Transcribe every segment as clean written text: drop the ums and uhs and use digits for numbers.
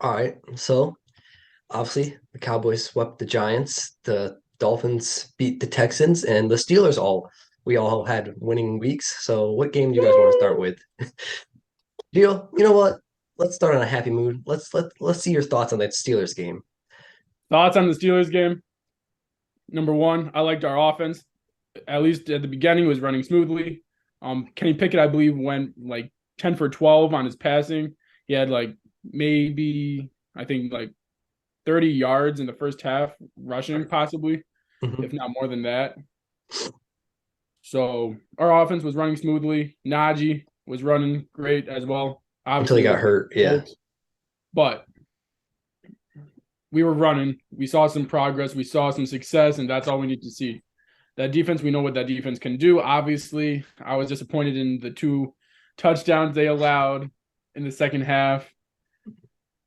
All right. So obviously the Cowboys swept the Giants, the Dolphins beat the Texans, and the Steelers we all had winning weeks. So what game do you guys want to start Woo! with? Gio, you know what? Let's start on a happy mood. Let's see your thoughts on that Steelers game. Thoughts on the Steelers game? Number one, I liked our offense. At least at the beginning, was running smoothly. Kenny Pickett, I believe, went like 10 for 12 on his passing. He had like maybe I think like 30 yards in the first half rushing, possibly, if Mhm. not more than that. So our offense was running smoothly. Najee was running great as well. Until he Obviously, got with the hurt. Yeah. Colts, but we were running. We saw some progress. We saw some success, and that's all we need to see. That defense, we know what that defense can do. Obviously, I was disappointed in the two touchdowns they allowed in the second half.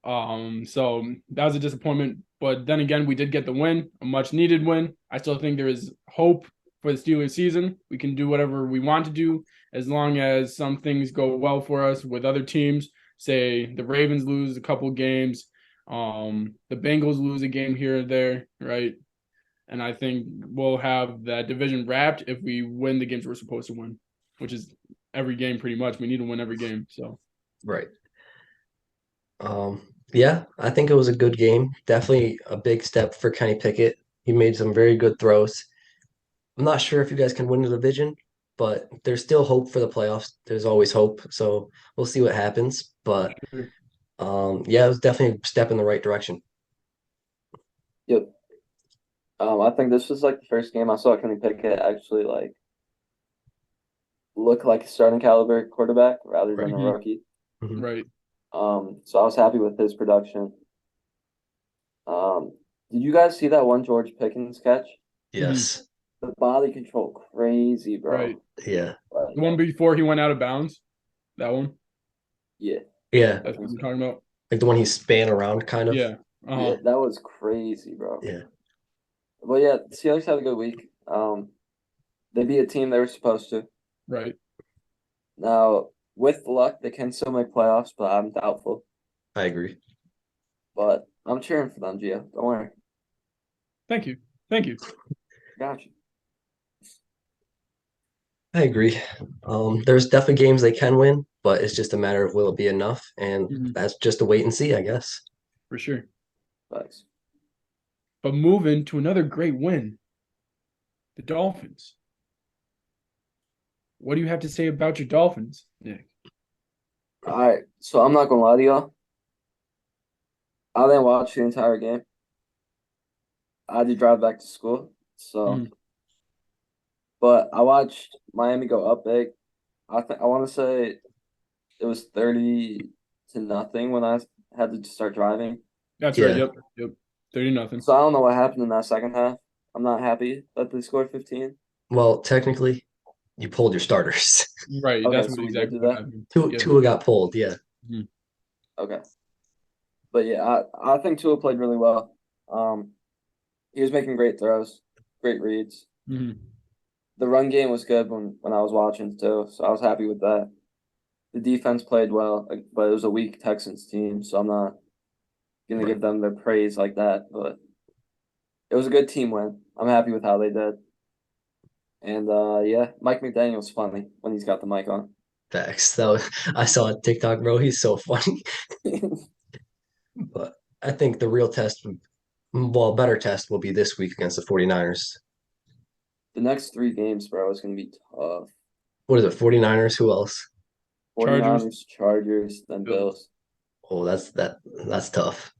So that was a disappointment. But then again, we did get the win, a much needed win. I still think there is hope for the Steelers season. We can do whatever we want to do as long as some things go well for us with other teams. Say the Ravens lose a couple games, the Bengals lose a game here or there, right? And I think we'll have that division wrapped if we win the games we're supposed to win, which is every game pretty much. We need to win every game. So Right. Yeah, I think it was a good game. Definitely a big step for Kenny Pickett. He made some very good throws. I'm not sure if you guys can win the division, but there's still hope for the playoffs. There's always hope. So we'll see what happens. But sure. yeah, it was definitely a step in the right direction. Yep. I think this was like the first game I saw Kenny Pickett actually like look like a starting caliber quarterback rather than Right. a Mhm. rookie. Mhm. Right. So I was happy with his production. Um, did you guys see that one George Pickens catch? Mhm. Yes. The body control, crazy, Right. bro. Yeah. But The one before he went out of bounds, that one. yeah, Yeah. That's what you're talking about. Like the one he span around kind of. Yeah. yeah, Uh-huh. that was crazy, bro. Yeah. But yeah, the Seahawks had a good week. They beat a team they were supposed to. Right. Now, with luck, they can still make playoffs, but I'm doubtful. I agree. But I'm cheering for them, Gio. Don't worry. Thank you. Thank you. Got you. I agree. There's definitely games they can win, but it's just a matter of will it be enough, and Mhm. that's just a wait and see, I guess. For sure. Thanks. But moving to another great win, the Dolphins. What do you have to say about your Dolphins, Nick? All right, so I'm not gonna lie to y'all. I didn't watch the entire game. I had to drive back to school, so Mhm. but I watched Miami go up big. I want to say it was 30-0 when I had to start driving. That's right. Yeah. Yep. Yep. 30-0. So I don't know what happened in that second half. I'm not happy that they scored 15. Well, technically, you pulled your starters. Right. Okay, That's what so we did exactly do what that. happened. Yep. Tua got pulled. Yeah. Mhm. Okay, but yeah, I think Tua played really well. Um, he was making great throws, great reads. Mhm. The run game was good when I was watching too, so I was happy with that. The defense played well, but it was a weak Texans team, so I'm not gonna Right. give them their praise like that. But it was a good team win. I'm happy with how they did. And yeah, Mike McDaniel's funny when he's got the mic on. Facts. I saw a TikTok, bro. He's so funny. But I think the real test, well, better test will be this week against the 49ers. The next three games, bro, is gonna be tough. What is it, 49ers? Who else? Chargers. 49ers, Chargers, then Bills. Bills. Oh, that's tough.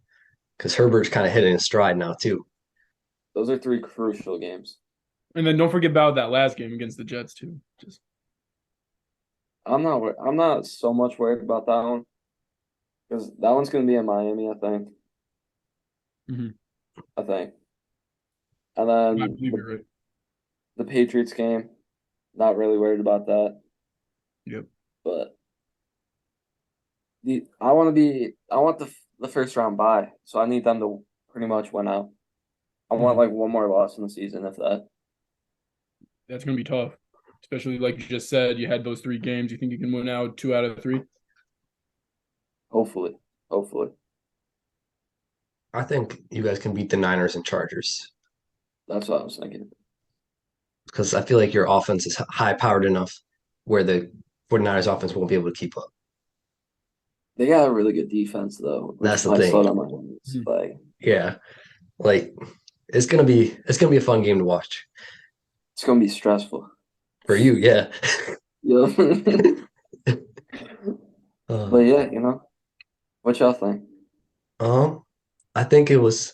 Because Herbert's kind of hitting his stride now too. Those are three crucial games. And then don't forget about that last game against the Jets too. Just I'm not so much worried about that one because that one's gonna be in Miami, I think. mhm. I think. And I then believe you're right. the Patriots game, not really worried about that. Yep. But I want the first round bye, so I need them to pretty much win out. I want Mhm. like one more loss in the season, if that. That's gonna be tough. Especially like you just said, you had those three games. You think you can win out two out of three? Hopefully, hopefully. I think you guys can beat the Niners and Chargers That's what I was thinking. because I feel like your offense is high powered enough where the 49ers offense won't be able to keep up. They got a really good defense though, which That's the might slow thing. down my wins. Mhm. Like Yeah. Like it's gonna be a fun game to watch. it's gonna be stressful. For you, yeah. Yeah. But Uh, yeah, what y'all think? um, I think it was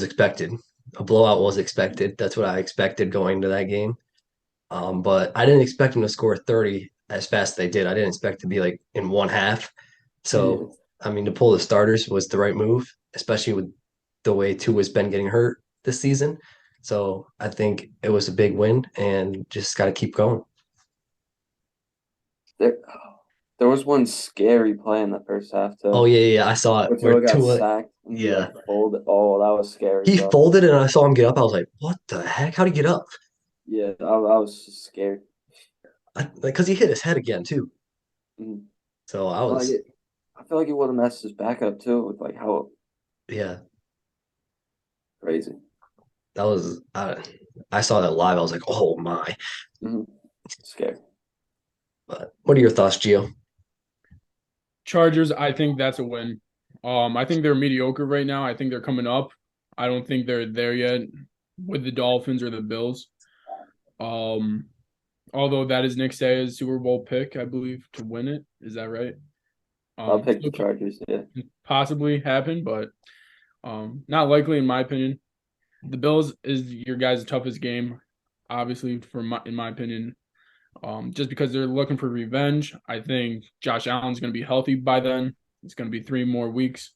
expected. A blowout was expected. That's what I expected going to that game. But I didn't expect them to score 30 as fast as they did. I didn't expect to be like in one half. Yeah. So, I mean, to pull the starters was the right move, especially with the way Tua's been getting hurt this season. So I think it was a big win and just got to keep going. There there was one scary play in the first half Oh too. yeah, yeah, yeah. I saw it Where where Tua got Tua, sacked and he yeah, like folded. Oh, that was scary, he bro. folded and I saw him get up. I was like, what the heck? How'd he get up? Yeah, I was just scared. Because he hit his head again too. Mhm. So I Like was, it, I feel like it would have messed his back up too with like how yeah, crazy. that was. I saw that live. I was like, oh my. Hmm. Scared. But what are your thoughts, Gio? Chargers, I think that's a win. I think they're mediocre right now. I think they're coming up. I don't think they're there yet with the Dolphins or the Bills. Um, Although that is Nick Sayers' Super Bowl pick, I believe, to win it. Is that right? I'll pick the Still could Chargers. Yeah. possibly happen, but not likely in my opinion. The Bills is your guys' toughest game, obviously, in my opinion. Just because they're looking for revenge. I think Josh Allen's going to be healthy by then. It's going to be 3 more weeks.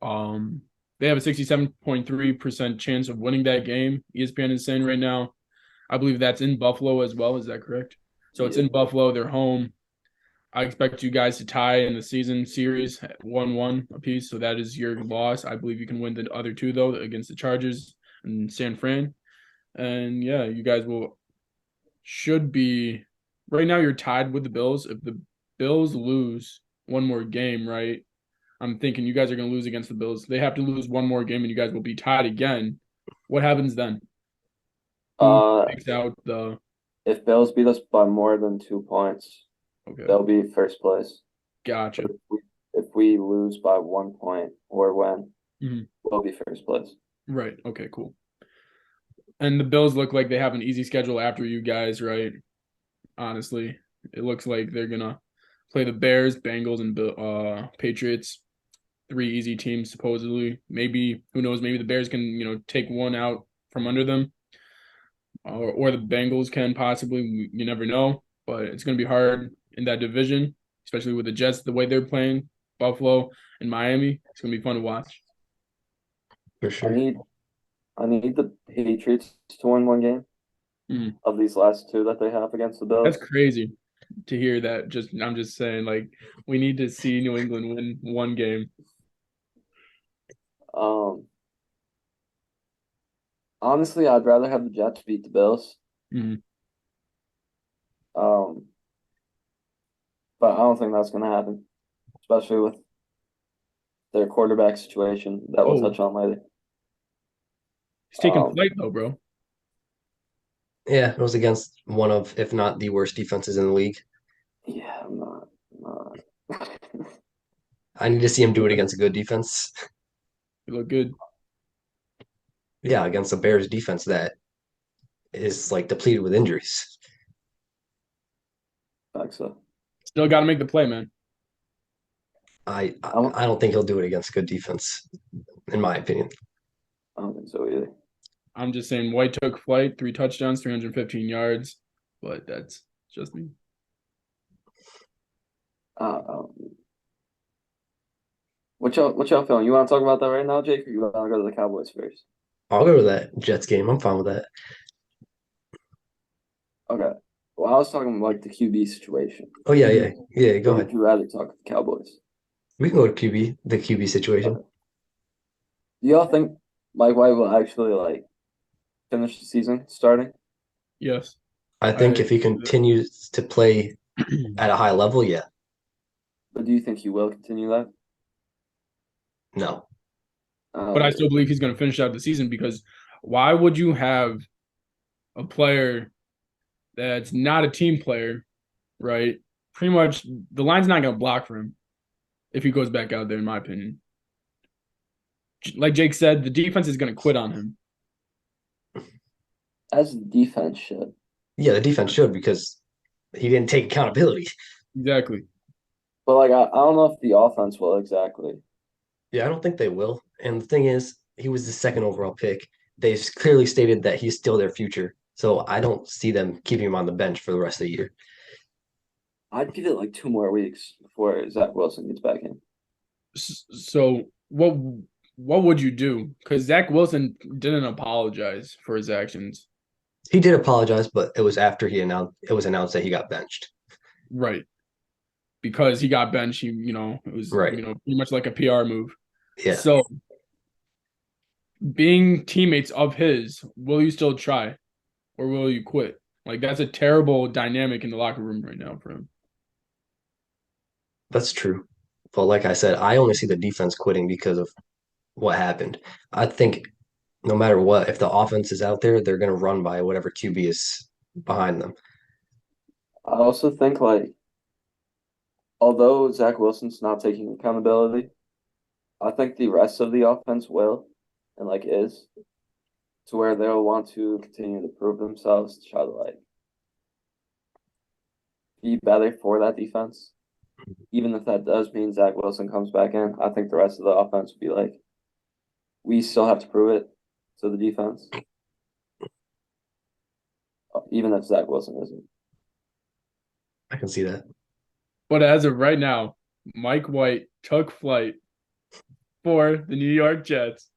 Um, they have a 67.3% chance of winning that game. ESPN is saying right now. I believe that's in Buffalo as well. Is that correct? So it's Yeah. in Buffalo. They're home. I expect you guys to tie in the season series at 1-1 apiece. So that is your loss. I believe you can win the other two, though, against the Chargers and San Fran. And yeah, you guys should be right now you're tied with the Bills. If the Bills lose one more game, right? I'm thinking you guys are going to lose against the Bills. They have to lose one more game and you guys will be tied again. What happens then? Who Uh, takes out the if Bills beat us by more than 2 points, Okay, they'll be first place. gotcha. But if we lose by 1 point or win, Mhm. we'll be first place. Right. Okay, cool. And the Bills look like they have an easy schedule after you guys, right? Honestly, it looks like they're gonna play the Bears, Bengals, and Patriots. 3 easy teams supposedly. Maybe who knows? Maybe the Bears can take one out from under them, or the Bengals can possibly. You never know, but it's gonna be hard in that division, especially with the Jets the way they're playing, Buffalo and Miami. It's gonna be fun to watch. For I sure. need I need the Patriots to win one game Mm. of these last two that they have against the That's Bills. crazy to hear that. I'm just saying, like, we need to see New England win one game. Um, Honestly, I'd rather have the Jets beat the Bills. Mhm. Um, but I don't think that's going to happen, especially with their quarterback situation that we'll Oh, touch on later. he's taking Um, flight though, bro. Yeah, it was against one of, if not the worst defenses in the league. yeah, I'm not. I need to see him do it against a good defense. You look good. Yeah, against the Bears defense that is like depleted with injuries. Back so. Still got to make the play, man. I, I I don't, I don't think he'll do it against a good defense, in my opinion. I don't think so either. I'm just saying, White took flight, 3 touchdowns, 315 yards, but that's just me. Um, what y'all feeling? You want to talk about that right now, Jake, or you want to go to the Cowboys first? I'll go to that Jets game. I'm fine with that. Okay. Well, I was talking like the QB situation. Oh yeah, Mhm. yeah, yeah. Go Or would ahead. you rather talk the Cowboys? We can go to QB, the QB situation. Okay. Do y'all think Mike White will actually like finish the season starting? Yes, I think I. if he continues to play at a high level, yeah. But do you think he will continue that? No, I don't But I believe still it. believe he's going to finish out the season because why would you have a player that's not a team player, right? Pretty much the line's not going to block for him if he goes back out there, in my opinion. Like Jake said, the defense is going to quit on him. As the defense should. Yeah, the defense should because he didn't take accountability. Exactly. But like I don't know if the offense will exactly. Yeah, I don't think they will. And the thing is, he was the second overall pick. They've clearly stated that he's still their future. So I don't see them keeping him on the bench for the rest of the year. I'd give it like 2 more weeks before Zach Wilson gets back in. So what would you do? Because Zach Wilson didn't apologize for his actions. He did apologize, but it was after it was announced that he got benched. Right. Because he got benched, it was, Right. pretty much like a PR move. Yeah. So being teammates of his, will you still try or will you quit? Like that's a terrible dynamic in the locker room right now for him. That's true. But like I said, I only see the defense quitting because of what happened. I think no matter what, if the offense is out there, they're going to run by whatever QB is behind them. I also think like although Zach Wilson's not taking accountability, I think the rest of the offense will and like is to where they'll want to continue to prove themselves to try to like be better for that defense. Even if that does mean Zach Wilson comes back in, I think the rest of the offense will be like, we still have to prove it to the defense, even if Zach Wilson isn't. I can see that. But as of right now, Mike White took flight for the New York Jets.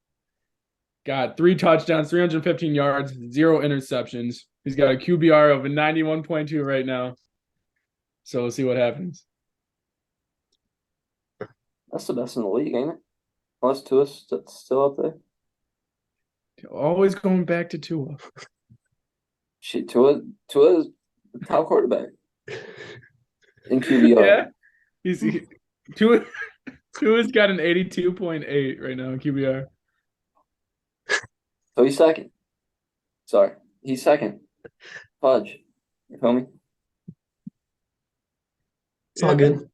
Got 3 touchdowns, 315 yards, 0 interceptions. He's got a QBR of a 91.2 right now. So we'll see what happens. That's the best in the league, ain't it? Unless Tua's still up there. Always going back to Tua. Shit, Tua's the top quarterback in QBR. Yeah. Tua, Tua's got an 82.8 right now in QBR. So he's second. Sorry, he's second. Fudge. You feel me? It's all good.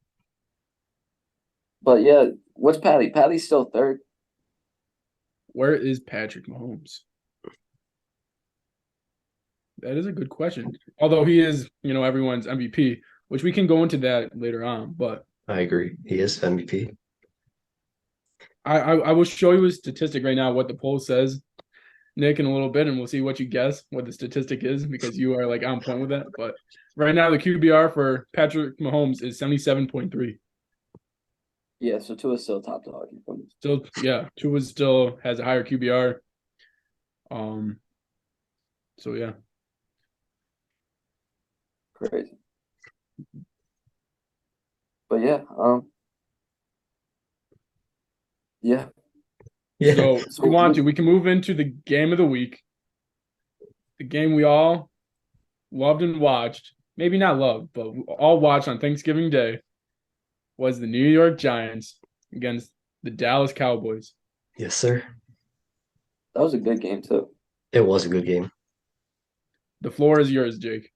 But yeah, what's Patty? Patty's still third. Where is Patrick Mahomes? That is a good question. Although he is, everyone's MVP, which we can go into that later on. But I agree. He is MVP. I will show you a statistic right now, what the poll says, Nick, in a little bit, and we'll see what you guess what the statistic is because you are like on point with that. But right now, the QBR for Patrick Mahomes is 77.3. Yeah, so Tua's still top dog. You feel me? Still, yeah, Tua still has a higher QBR. So yeah. Crazy. But yeah, yeah. Yeah. So if you want to, we can move into the game of the week. The game we all loved and watched. Maybe not loved, but all watched on Thanksgiving Day was the New York Giants against the Dallas Cowboys. Yes, sir. That was a good game too. It was a good game. The floor is yours, Jake.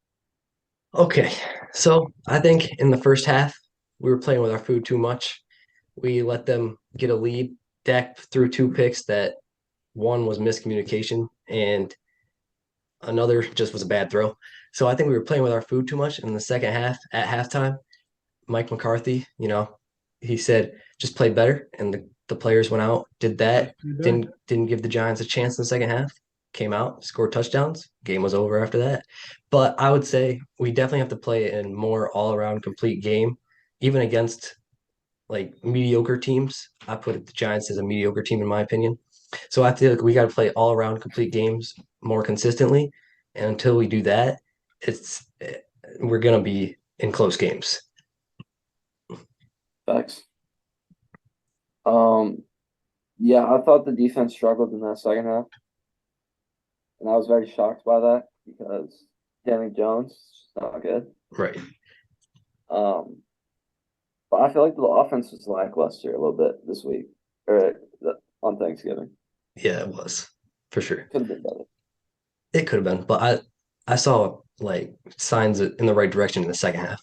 Okay. So I think in the first half, we were playing with our food too much. We let them get a lead. Dak threw 2 picks that one was miscommunication and another just was a bad throw. So I think we were playing with our food too much in the second half at halftime. Mike McCarthy, he said just play better, and the players went out, did that, didn't give the Giants a chance in the second half. Came out, scored touchdowns. Game was over after that. But I would say we definitely have to play a more all around complete game, even against like mediocre teams. I put the Giants as a mediocre team in my opinion. So I feel like we got to play all around complete games more consistently, and until we do that, it's we're gonna be in close games. Facts. Um, yeah, I thought the defense struggled in that second half, and I was very shocked by that because Danny Jones is not good. Right. But I feel like the offense was lackluster a little bit this week or on Thanksgiving. Yeah, it was for sure. Could have been better. It could have been, but I saw like signs in the right direction in the second half.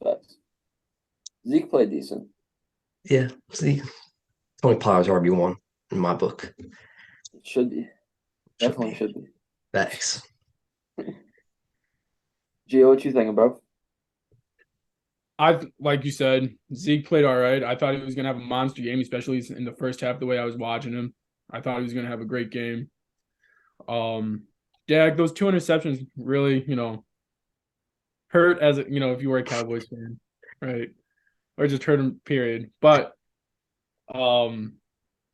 Facts. Zeke played decent. Yeah, see, Tony Pollard's RB1 in my book. It should be. Should Definitely be. should be. Facts. Gio, what you thinking, bro? I like you said, Zeke played all right. I thought he was gonna have a monster game, especially in the first half. The way I was watching him, I thought he was gonna have a great game. Um, Dak, those two interceptions really, hurt as if you were a Cowboys fan, right? Or just hurt him. Period. But um,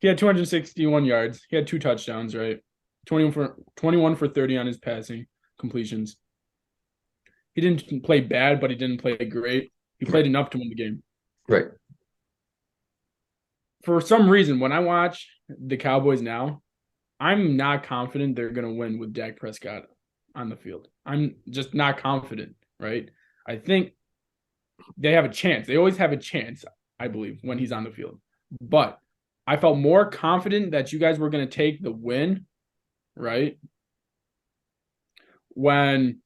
he had 261 yards. He had 2 touchdowns, right? 21 for 30 on his passing completions. He didn't play bad, but he didn't play great. He played enough to win the game. Right. For some reason, when I watch the Cowboys now, I'm not confident they're going to win with Dak Prescott on the field. I'm just not confident, right? I think they have a chance. They always have a chance, I believe, when he's on the field. But I felt more confident that you guys were going to take the win, right? When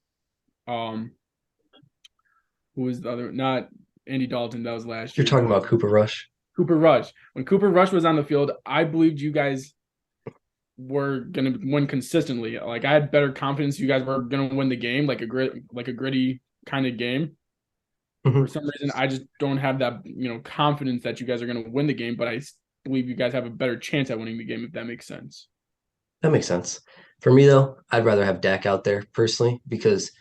who was the other? Not Andy Dalton. That was last You're year. talking about Cooper Rush. Cooper Rush. When Cooper Rush was on the field, I believed you guys were gonna win consistently. Like I had better confidence you guys were gonna win the game, like a gritty kind of game. Mhm. For some reason, I just don't have that confidence that you guys are gonna win the game. But I believe you guys have a better chance at winning the game if that makes sense. That makes sense. For me though, I'd rather have Dak out there personally because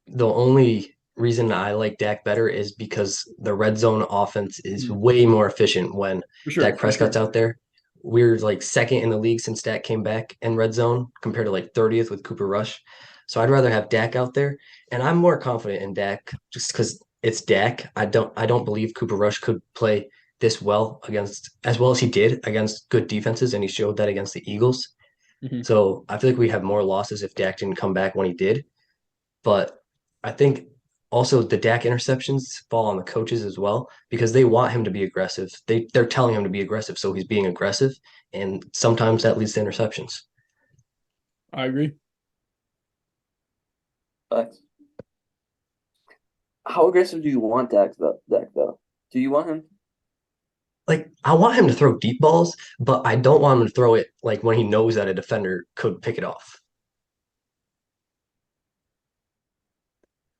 the only reason I like Dak better is because the red zone offense is Mhm. way more efficient when For sure, Dak for Prescott's sure. out there. We're like second in the league since Dak came back in red zone compared to like 30th with Cooper Rush. So I'd rather have Dak out there. And I'm more confident in Dak just because it's Dak. I don't believe Cooper Rush could play this well against as well as he did against good defenses, and he showed that against the Eagles. Mhm. So I feel like we have more losses if Dak didn't come back when he did. But I think also the Dak interceptions fall on the coaches as well because they want him to be aggressive. They're telling him to be aggressive, so he's being aggressive, and sometimes that leads to interceptions. I agree. Facts. How aggressive do you want Dak though? Do you want him? Like I want him to throw deep balls, but I don't want him to throw it like when he knows that a defender could pick it off.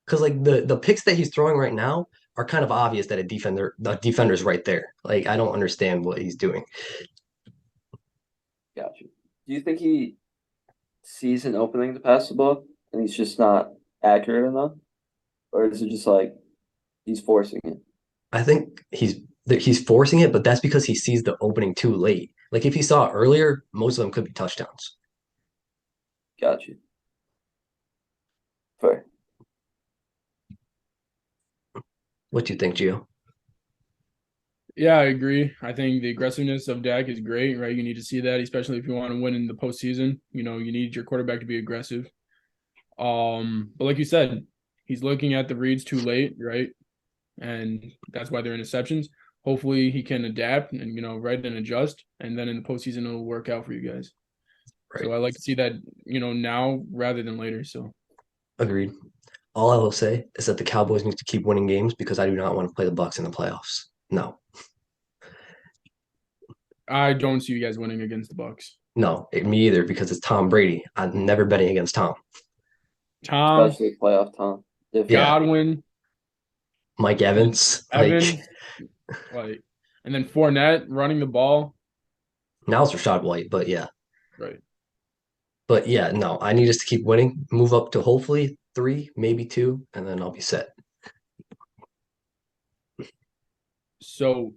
Because like the picks that he's throwing right now are kind of obvious that the defender's right there. Like I don't understand what he's doing. Gotcha. Do you think he sees an opening to pass the ball and he's just not accurate enough? Or is it just like he's forcing it? I think he's forcing it, but that's because he sees the opening too late. Like if he saw it earlier, most of them could be touchdowns. Gotcha. Fair. What do you think, Gio? Yeah, I agree. I think the aggressiveness of Dak is great, right? You need to see that, especially if you want to win in the postseason. You need your quarterback to be aggressive. But like you said, he's looking at the reads too late, right? And that's why they're interceptions. Hopefully he can adapt and right and adjust, and then in the postseason it'll work out for you guys. Right. So I like to see that, now rather than later. So Agreed. All I will say is that the Cowboys need to keep winning games because I do not want to play the Bucs in the playoffs. No, I don't see you guys winning against the Bucs. no, me either because it's Tom Brady. I'm never betting against Tom. Tom, Especially playoff time. Yeah, Godwin, Mike Evans. Like Evans, and then Fournette running the ball. now it's Rashad White, but yeah. Right. But yeah, no, I need us to keep winning, move up to hopefully three, maybe two, and then I'll be set. So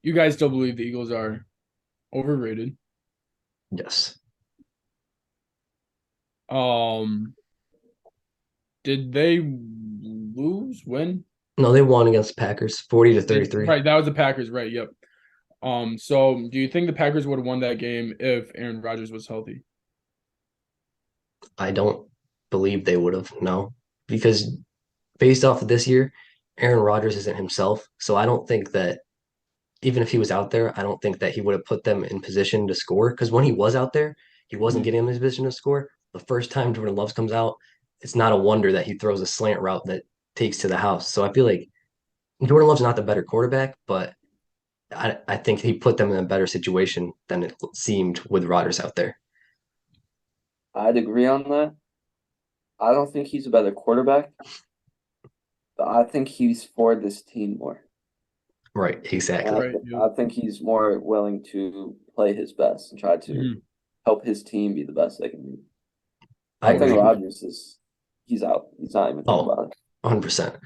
you guys still believe the Eagles are overrated? Yes. Um, did they lose? Win? No, they won against the Packers, 40 to 33. Right, that was the Packers, right? Yep. So do you think the Packers would have won that game if Aaron Rodgers was healthy? I don't believe they would have, no, because based off of this year, Aaron Rodgers isn't himself. So I don't think that even if he was out there, I don't think that he would have put them in position to score. Because when he was out there, he wasn't Mhm. getting them in position to score. The first time Jordan Loves comes out, it's not a wonder that he throws a slant route that takes to the house. So I feel like Jordan Love's not the better quarterback, but I think he put them in a better situation than it seemed with Rodgers out there. I'd agree on that. I don't think he's a better quarterback, but I think he's for this team more. Right, And exactly. Right. Yep. I think he's more willing to play his best and try to Mhm. help his team be the best they can be. I I think agree. Rodgers is he's out. He's not even thinking Oh, about it. 100%.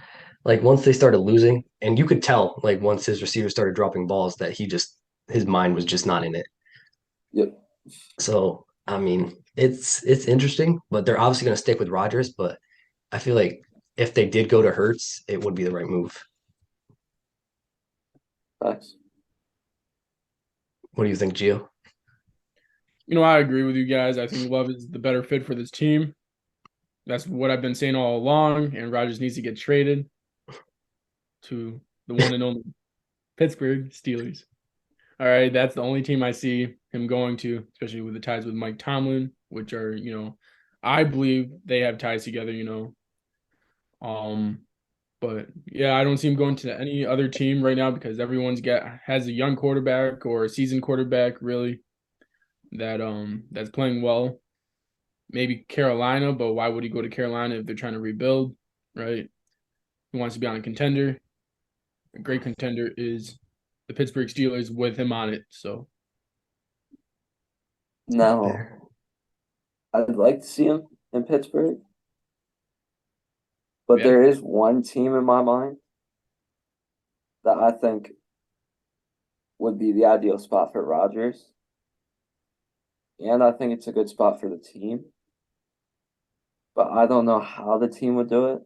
Like once they started losing, and you could tell, like once his receivers started dropping balls, that his mind was just not in it. Yep. So, I mean, it's interesting, but they're obviously going to stick with Rodgers. But I feel like if they did go to Hurts, it would be the right move. Facts. What do you think, Gio? I agree with you guys. I think Love is the better fit for this team. That's what I've been saying all along. And Rodgers needs to get traded to the one and only Pittsburgh Steelers. All right, that's the only team I see him going to, especially with the ties with Mike Tomlin, which are, I believe they have ties together. Um, but yeah, I don't see him going to any other team right now because has a young quarterback or a seasoned quarterback really that's playing well. Maybe Carolina, but why would he go to Carolina if they're trying to rebuild, right? He wants to be on a contender. A great contender is the Pittsburgh Steelers with him on it. So Now, Fair. I'd like to see him in Pittsburgh, but yeah, there is one team in my mind that I think would be the ideal spot for Rodgers, and I think it's a good spot for the team. But I don't know how the team would do it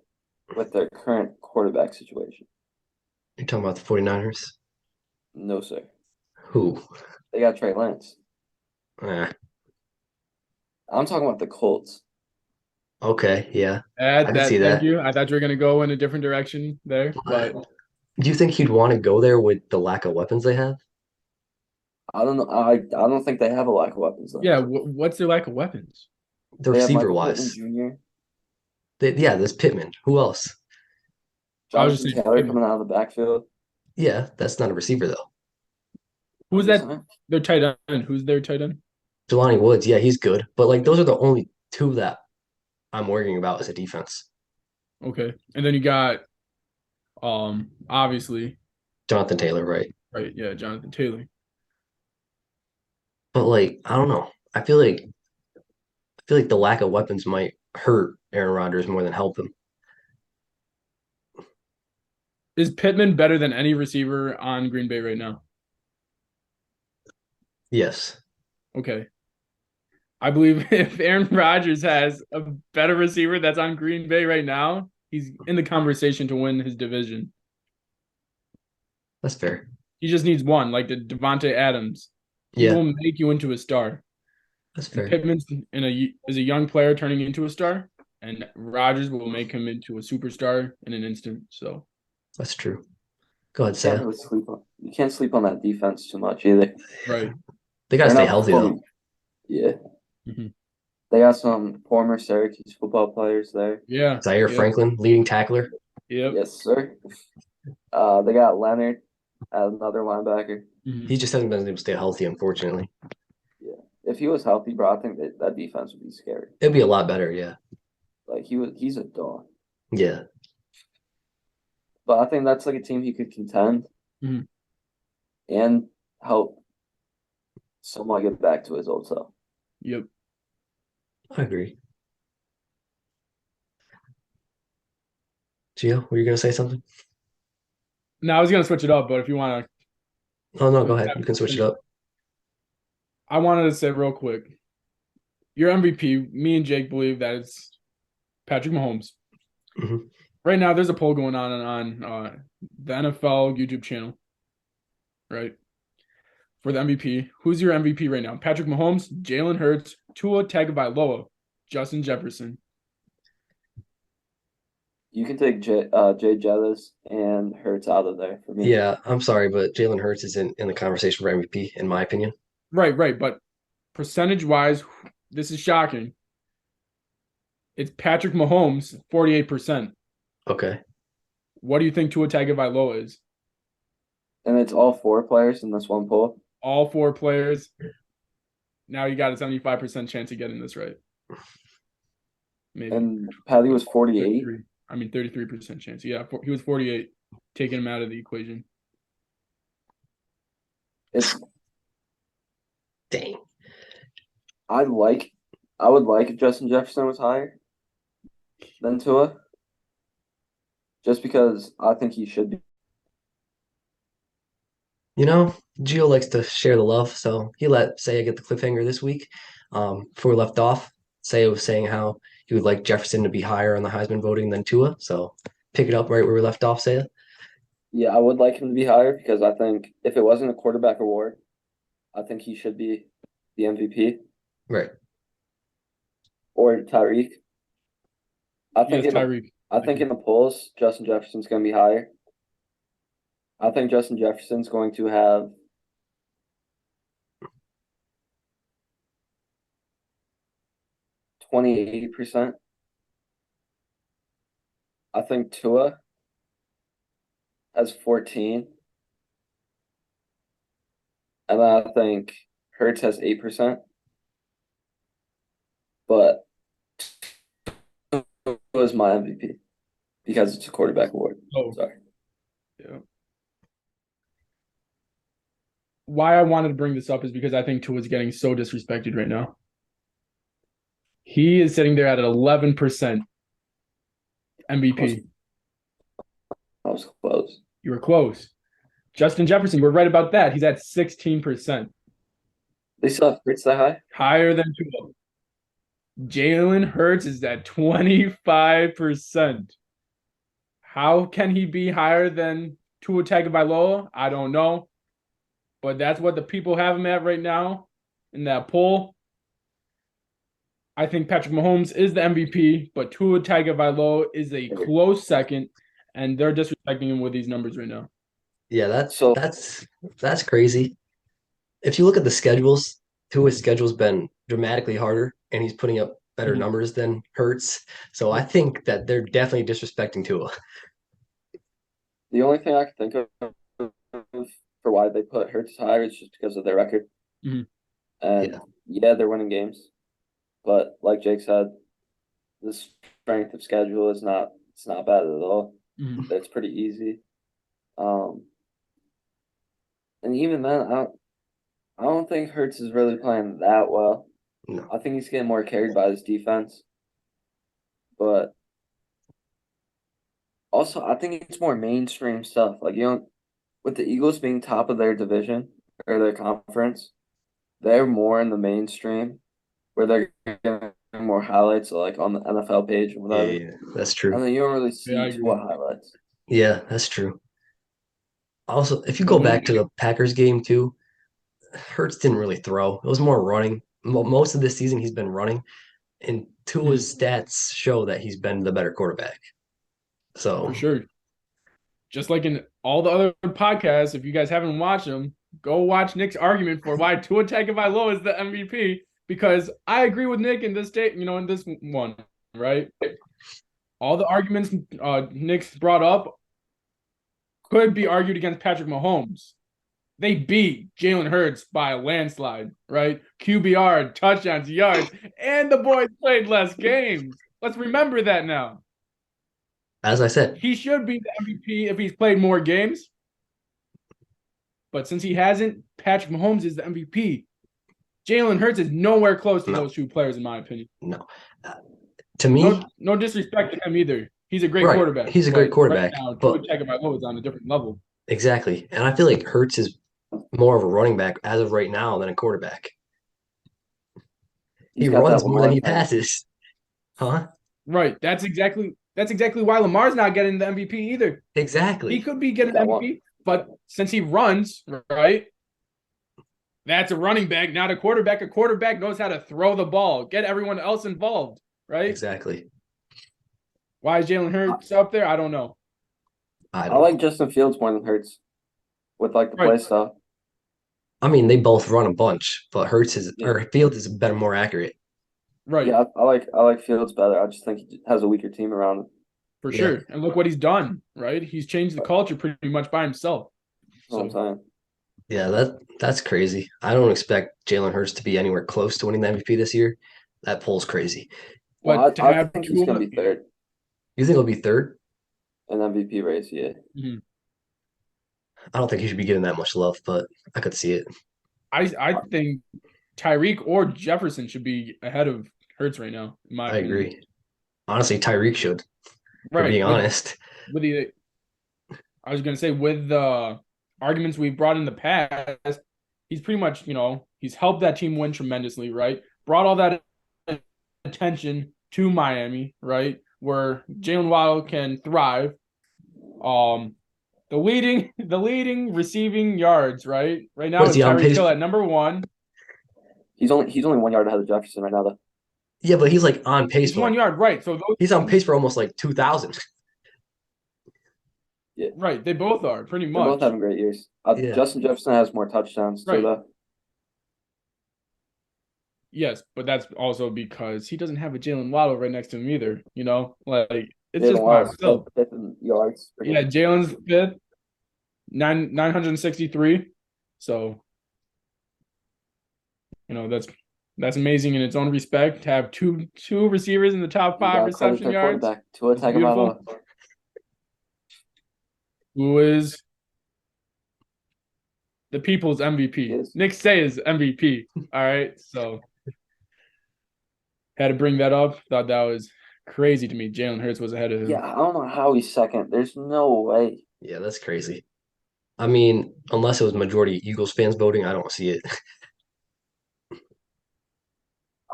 with their current quarterback situation. You're talking about the 49ers? No, sir. Who? They got Trey Lance. Eh, I'm talking about the Colts. okay, yeah. I could see that. Thank that. you. I thought you were gonna go in a different direction there, but But do you think he'd want to go there with the lack of weapons they have? I don't know. I don't think they have a lack of weapons though. yeah, what's their lack of weapons? The They have receiver Michael Pittman wise. Jr., Yeah, there's Pittman. Who else? I was just Jonathan saying, Taylor coming out of the backfield. Yeah, that's not a receiver though. who's I'm just that? saying. Their tight end. Who's their tight end? Jelani Woods, yeah, he's good. But like those are the only two that I'm worrying about as a defense. Okay, and then you got obviously Jonathan Taylor, right? right, yeah, Jonathan Taylor. But like, I don't know. I feel like the lack of weapons might hurt Aaron Rodgers more than help him. Is Pittman better than any receiver on Green Bay right now? Yes, Okay. I believe if Aaron Rodgers has a better receiver that's on Green Bay right now, he's in the conversation to win his division. that's fair. He just needs one, like the Devontae Adams. He Yeah, will make you into a star. that's And fair. Pittman's is a young player turning into a star, and Rodgers will make him into a superstar in an instant. So That's true. Go ahead, Can't Sam. really sleep on. You can't sleep on that defense too much either. right. They gotta They're stay not healthy though. performing. Yeah, Mhm. they got some former Syracuse football players there. Yeah. Zaire Yep. Franklin, leading tackler. Yep. Yes, sir. They got Leonard, another linebacker. Mhm. He just hasn't been able to stay healthy, unfortunately. Yeah, if he was healthy, bro, I think that defense would be scary. It'd be a lot better, yeah. Like he's a dog. Yeah. But I think that's like a team he could contend Mhm. and help somewhat get back to his old self. Yep. I agree. Gio, were you gonna say something? Now I was gonna switch it up, but if you want Oh no, go to ahead. You can switch it finish, up. I wanted to say real quick, your MVP. Me and Jake believe that it's Patrick Mahomes. Hmm. Right now, there's a poll going on the NFL YouTube channel, right? For the MVP. Who's your MVP right now? Patrick Mahomes, Jalen Hurts, Tua Tagovailoa, Justin Jefferson. You can take Jay Jettis and Hurts out of there for me. Yeah, I'm sorry, but Jalen Hurts is in the conversation for MVP, in my opinion. Right. But percentage-wise, this is shocking. It's Patrick Mahomes, 48%. Okay. What do you think Tua Tagovailoa is? And it's all 4 players in this one pool. All 4 players. Now you got a 75% chance of getting this right. Maybe. And Patty was 48. 33% chance. Yeah, he was 48, taking him out of the equation. It's Dang. I would like if Justin Jefferson was higher than Tua. Just because I think he should be. You know, Gio likes to share the love, so he let Saya get the cliffhanger this week. Before we left off, Saya was saying how he would like Jefferson to be higher on the Heisman voting than Tua. So pick it up right where we left off, Saya. Yeah, I would like him to be higher because I think if it wasn't a quarterback award, I think he should be the MVP Right. or Tyreek. I think Yes, Tyreek. I think in the polls, Justin Jefferson's going to be higher. I think Justin Jefferson's going to have 28%. I think Tua has 14. And then I think Hurts has 8%. But Tua is my MVP because it's a quarterback award. Oh, Sorry. yeah. Why I wanted to bring this up is because I think Tua is getting so disrespected right now. He is sitting there at an 11% MVP. I was close. You were close. Justin Jefferson, we're right about that. He's at 16%. They still have Hurts that high? Higher than Tua. Jalen Hurts is at 25%. How can he be higher than Tua Tagovailoa? I don't know. But that's what the people have him at right now in that poll. I think Patrick Mahomes is the MVP, but Tua Tagovailoa is a close second, and they're disrespecting him with these numbers right now. Yeah, that's crazy. If you look at the schedules, Tua's schedule's been dramatically harder, and he's putting up better numbers than Hurts. So I think that they're definitely disrespecting Tua. The only thing I can think of for why they put Hurts higher is just because of their record. Mhm. And yeah, they're winning games. But like Jake said, the strength of schedule is not bad at all. It's pretty easy. And even then, I don't think Hurts is really playing that well. No. I think he's getting more carried by his defense. But also, I think it's more mainstream stuff. Like, with the Eagles being top of their division or their conference, they're more in the mainstream where they're getting more highlights, like on the NFL page or whatever. Yeah, that's true. And then you don't really see Tua highlights. Yeah, that's true. Also, if you go back to the Packers game too, Hurts didn't really throw. It was more running. Most of this season, he's been running, and Tua's stats show that he's been the better quarterback. So For sure. Just like in all the other podcasts, if you guys haven't watched them, go watch Nick's argument for why Tua Tagovailoa is the MVP. Because I agree with Nick in this state, in this one, right? All the arguments Nick's brought up could be argued against Patrick Mahomes. They beat Jalen Hurts by a landslide, right? QBR, touchdowns, yards, and the boys played less games. Let's remember that now. As I said, he should be the MVP if he's played more games. But since he hasn't, Patrick Mahomes is the MVP. Jalen Hurts is nowhere close to those two players, in my opinion. No. To me, no disrespect to him either. He's a great quarterback. He's a great quarterback. Right now, Tua Tagovailoa is on a different level. Exactly. And I feel like Hurts is more of a running back as of right now than a quarterback. He runs more than he passes. Huh? Right. That's exactly why Lamar's not getting the MVP either. Exactly. He could be getting the MVP, but since he runs, right? That's a running back, not a quarterback. A quarterback knows how to throw the ball, get everyone else involved, right? Exactly. Why is Jalen Hurts up there? I don't know. I I don't like know. Justin Fields more than Hurts with like the Right. play stuff. I mean, they both run a bunch, but Yeah, Fields is better, more accurate. Right. yeah, I like Fields better. I just think he has a weaker team around him. For Yeah, sure. And look what he's done, right? He's changed the culture pretty much by himself. That's what I'm So, saying. yeah, that's crazy. I don't expect Jalen Hurts to be anywhere close to winning the MVP this year. That poll's crazy. Well, but to I have think he's gonna Tua, be third You think he'll be third? in MVP race. Yeah, Mhm. I don't think he should be getting that much love, but I could see it. I think Tyreek or Jefferson should be ahead of Hurts right now, in my I opinion. agree. Honestly, Tyreek should, for Right. being honest. With the I was gonna say with the arguments we've brought in the past, he's pretty much, he's helped that team win tremendously, right? Brought all that attention to Miami, right? Where Jalen Waddle can thrive. The leading receiving yards, right? Right What now is is he on Tyreek pace? Hill at number one. he's only 1 yard ahead of Jefferson right now. Though Yeah, but he's like on pace He's for 1 yard, right? So those he's on teams, pace for almost like 2,000. yeah, right? They both are pretty they're both much having great years. Yeah. Justin Jefferson has more touchdowns too, right. though. Yes, but that's also because he doesn't have a Jalen Waddle right next to him either. Like it's Jalen just by Waddle's himself. fifth in yards per Yeah, game. Jalen's fifth, 963. So that's amazing in its own respect to have two receivers in the top You five gotta credit reception their yards. quarterback, Tua It's beautiful. Tagovailoa. Who is the people's MVP? Yes. Nick Say is MVP. All right, so had to bring that up. Thought that was crazy to me. Jalen Hurts was ahead of him. Yeah, I don't know how he's second. There's no way. Yeah, that's crazy. I mean, unless it was majority Eagles fans voting, I don't see it.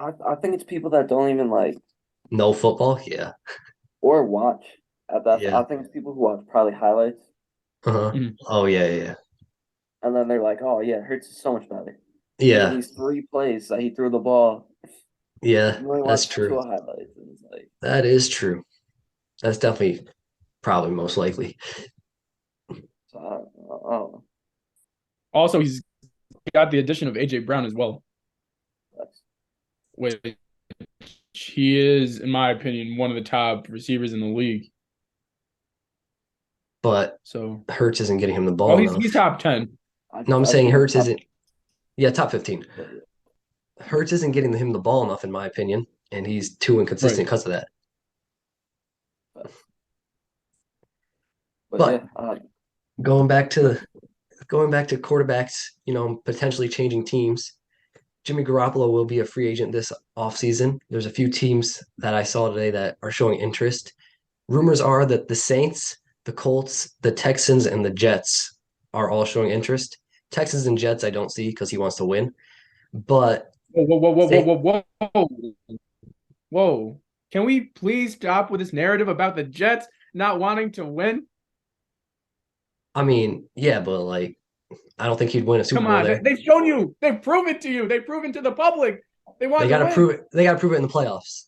I think it's people that don't even like No football? Yeah. or watch at that. Yeah. I think it's people who watch probably highlights, Uh-huh. Mhm. Oh yeah, yeah. and then they're like, "Oh yeah, Hurts is so much better." Yeah. These 3 plays that he threw the ball, Yeah, you only that's watch true. 2 highlights, and it's like, That is true. That's definitely probably most likely. so I don't know. Also, he's got the addition of AJ Brown as well, That's, which he is, in my opinion, one of the top receivers in the league. But So, Hurts isn't getting him the ball well, he's enough. top 10. No, I'm I'd saying give him Hurts top, isn't. Yeah, top 15. but, Hurts isn't getting him the ball enough, in my opinion, and he's too inconsistent Right. because of that. but But yeah, going back to quarterbacks, potentially changing teams. Jimmy Garoppolo will be a free agent this offseason. There's a few teams that I saw today that are showing interest. Rumors are that the Saints, the Colts, the Texans, and the Jets are all showing interest. Texans and Jets, I don't see because he wants to win. But Whoa, whoa, whoa, whoa, Saint- whoa, whoa, whoa, whoa! Can we please stop with this narrative about the Jets not wanting to win? I mean, yeah, but like, I don't think he'd win a Super Come Bowl on, there. they've shown you, they've proven to you, they've proven to the public they want They to got to win. prove it. They got to prove it in the playoffs.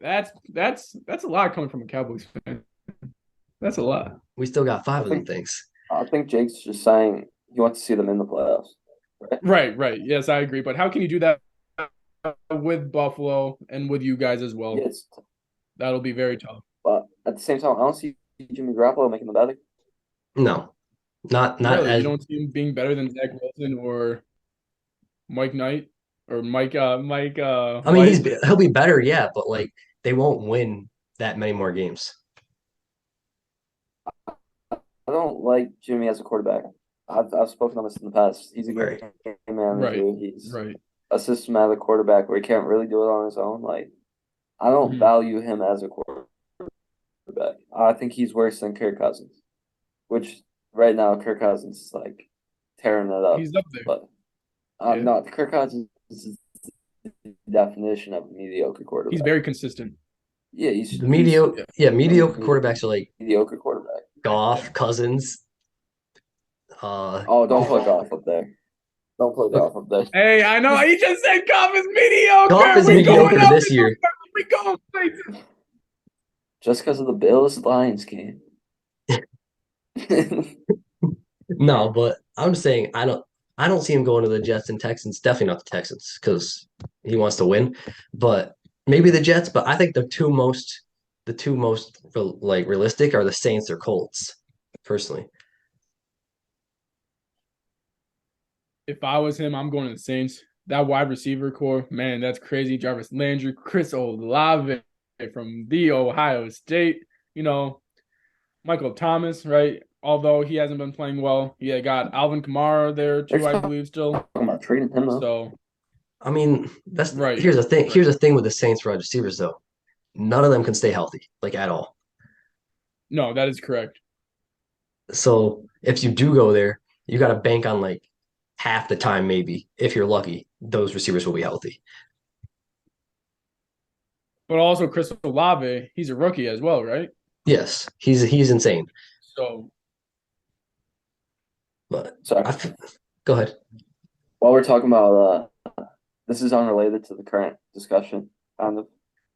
That's a lot coming from a Cowboys fan. That's a lot. We still got five I of them think things. I think Jake's just saying he wants to see them in the playoffs. Right? Right. Yes, I agree. But how can you do that with Buffalo and with you guys as well? Yes, That'll be very tough. but at the same time, I don't see Jimmy Garoppolo making them better. No, not Really, you as. don't see him being better than Zach Wilson or Mike Knight or Mike I mean, White. he'll be better, yeah, but like they won't win that many more games. I don't like Jimmy as a quarterback. I've spoken on this in the past. He's a Right. game manager. Right. He's Right. a systematic quarterback where he can't really do it on his own. Like I don't Mhm. value him as a quarterback. I think he's worse than Kirk Cousins, which right now Kirk Cousins is like tearing it up. He's up there. But Yeah. no, Kirk Cousins is the definition of a mediocre quarterback. He's very consistent. Yeah, he's Mediocre, mediocre he's quarterbacks are like mediocre quarterback. Goff, Cousins. Oh, don't put Goff up there. Don't put Goff up there. Hey, I know he just said Goff is mediocre. Goff is We're going mediocre up this in year. We go places. Just because of the Bills-Lions game. No, but I'm just saying I don't see him going to the Jets and Texans. Definitely not the Texans because he wants to win. But maybe the Jets. But I think the two most like realistic are the Saints or Colts. Personally, If I was him, I'm going to the Saints. That wide receiver core, man, that's crazy. Jarvis Landry, Chris Olave from the Ohio State. You know, Michael Thomas, right? Although he hasn't been playing well, he got Alvin Kamara there They're too, I talking believe, still. about trading him though. So, I mean that's right, here's the thing. right. Here's the thing with the Saints wide receivers though. None of them can stay healthy like at all. No, that is correct. So if you do go there, you got to bank on like half the time, maybe if you're lucky, those receivers will be healthy. But also Chris Olave, he's a rookie as well, right? Yes, he's insane. So, But Sorry. go ahead. While we're talking about this is unrelated to the current discussion, kind of.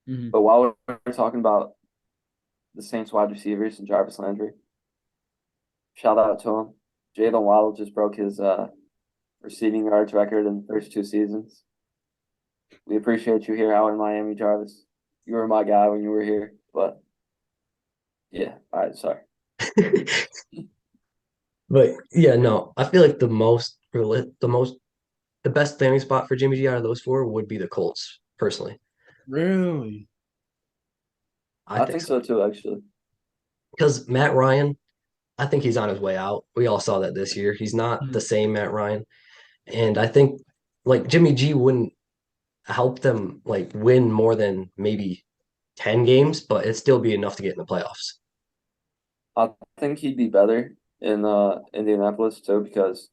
mhm. But while we're talking about the Saints wide receivers and Jarvis Landry, shout out to him. Jalen Waddle just broke his receiving yards record in the first 2 seasons. We appreciate you here out in Miami, Jarvis. You were my guy when you were here, but yeah, all right, sorry. But yeah, no, I feel like the best landing spot for Jimmy G out of those four would be the Colts, personally. Really? I I think think so. so too, actually. Because Matt Ryan, I think he's on his way out. We all saw that this year. He's not the Mhm. same Matt Ryan. And I think like Jimmy G wouldn't help them like win more than maybe 10 games, but it'd still be enough to get in the playoffs. I think he'd be better in Indianapolis too because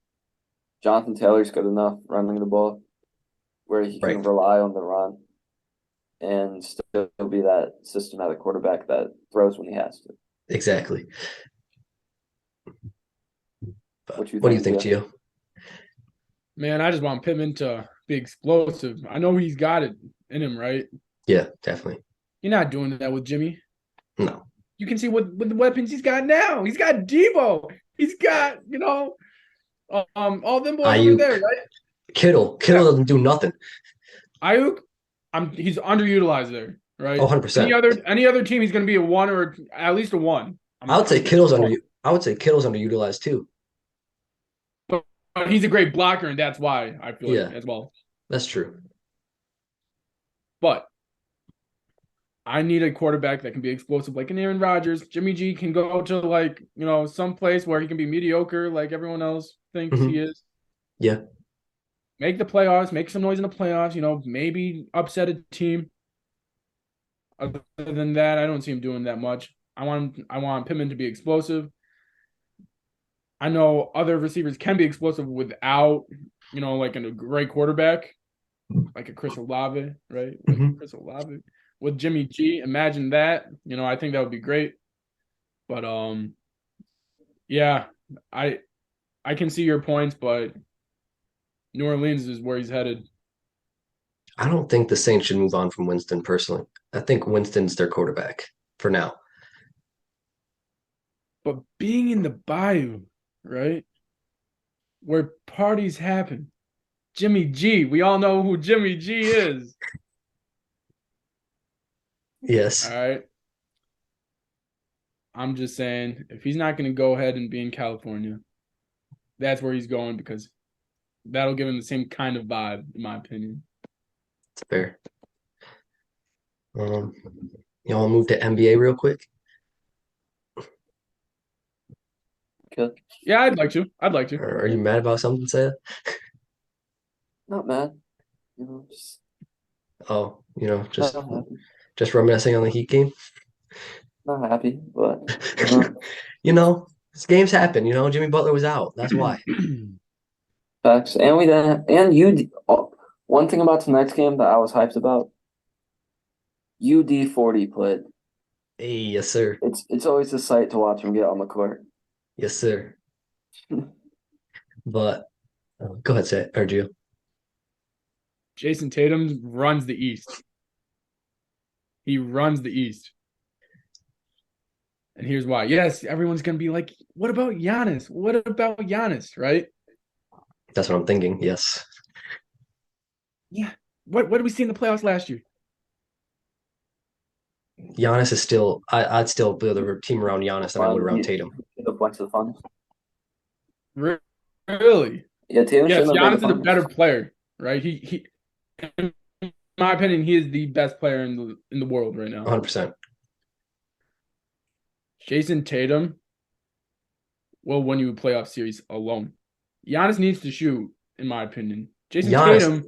Jonathan Taylor's good enough running the ball where he can Right. rely on the run and still be that systematic quarterback that throws when he has to. Exactly. But What you what do you think, think, Gio? Gio? Man, I just want Pittman to be explosive. I know he's got it in him, right? Yeah, definitely. You're not doing that with Jimmy. No. You can see what with the weapons he's got now. He's got Debo. He's got, all them boys over Ayuk, there, right? Kittle. Yeah. Kittle doesn't do nothing. Ayuk, he's underutilized there, Oh, right? Any 100%. other any other team, he's gonna be a one or at least a one. I would say I'm guessing Kittle's under one. I would say Kittle's underutilized too. But he's a great blocker, and that's why I feel like Yeah, as well. that's true. But I need a quarterback that can be explosive, like an Aaron Rodgers. Jimmy G can go to some place where he can be mediocre, like everyone else thinks he Hmm. is. Yeah. Make the playoffs, make some noise in the playoffs. Maybe upset a team. Other than that, I don't see him doing that much. I want Pittman to be explosive. I know other receivers can be explosive without, like a great quarterback, like a Chris Olave, right? Like Hmm. Chris Olave with Jimmy G. Imagine that. I think that would be great. But yeah, I I can see your points, but New Orleans is where he's headed. I don't think the Saints should move on from Winston personally. I think Winston's their quarterback for now. But being in the bayou, right, where parties happen, Jimmy G. We all know who Jimmy G is. All Yes. right. I'm just saying, if he's not going to go ahead and be in California, that's where he's going because that'll give him the same kind of vibe, in my opinion. It's fair. Um, Y'all move to NBA real quick. Good. Yeah, I'd like to. I'd like to. Or are you mad about something, Saya? Not mad. Just Oh, not happy. just reminiscing on the Heat game. Not happy, but you know, These games happen. Jimmy Butler was out. That's why. facts. And we didn't. And one thing about tonight's game that I was hyped about, UD40 played. Hey, yes, sir. It's always a sight to watch him get on the court. Yes, sir. But go ahead, say it, or Gio. Jason Tatum runs the East. He runs the East. And here's why. Yes, everyone's going to be like, what about Giannis? What about Giannis, right? That's what I'm thinking. Yes. Yeah. What did we see in the playoffs last year? Giannis is still. I'd still build a team around Giannis than I would around He Tatum. should have went to the finals. Really? Yeah, Tatum Yes, shouldn't have made Giannis the is a better finals. player, right? He in my opinion, he is the best player in the world right now. 100%. Jason Tatum will win you a playoff series alone. Giannis needs to shoot, in my opinion. Jason Giannis, Tatum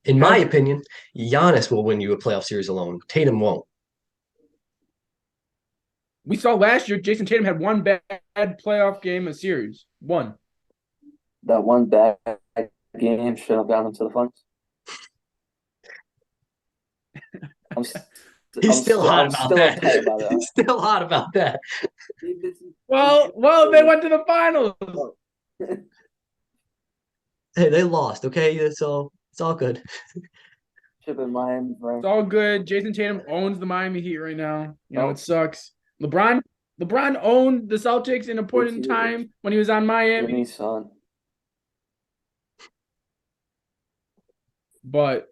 in my has opinion, Giannis will win you a playoff series alone. Tatum won't. we saw last year Jason Tatum had one bad playoff game a series. One. That one bad game should have gotten him to the finals. I'm, st- He's still hot I'm about still that. upset about it. He's still hot about that. Well, they went to the finals. Hey, they lost. Okay, so it's all good. Should have been Miami, right? It's all good. Jason Tatum owns the Miami Heat right now. You know, Oh. it sucks. LeBron owned the Celtics in a point in time when he was on Miami. Jimmy's son. But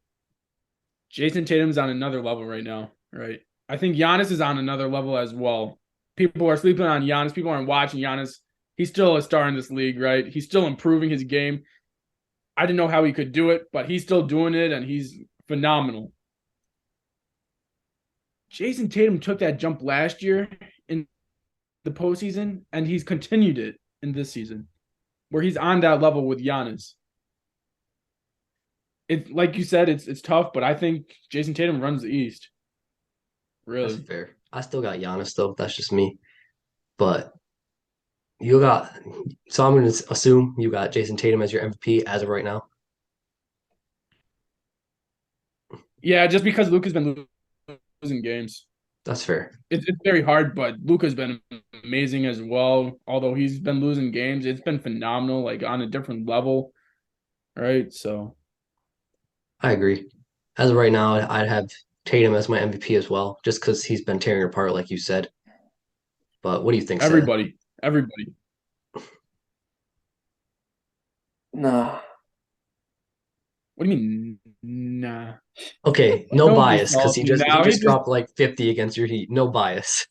Jason Tatum's on another level right now, right? I think Giannis is on another level as well. People are sleeping on Giannis. People aren't watching Giannis. He's still a star in this league, right? He's still improving his game. I didn't know how he could do it, but he's still doing it, and he's phenomenal. Jason Tatum took that jump last year in the postseason, and he's continued it in this season, where he's on that level with Giannis. It, like you said, it's tough, but I think Jason Tatum runs the East. Really. That's fair. I still got Giannis though. That's just me. But you got. So I'm going to assume you got Jason Tatum as your MVP as of right now. Yeah, just because Luka's been losing games. That's fair. It's very hard, but Luka's been amazing as well. Although he's been losing games, it's been phenomenal, like on a different level. Right? So I agree. As of right now, I'd have Tatum as my MVP as well, just because he's been tearing it apart, like you said. But what do you think, Seth? everybody. Nah. What do you mean? Nah. Okay, no Don't be bias, because he salty just he now. just dropped like 50 against your Heat. No bias.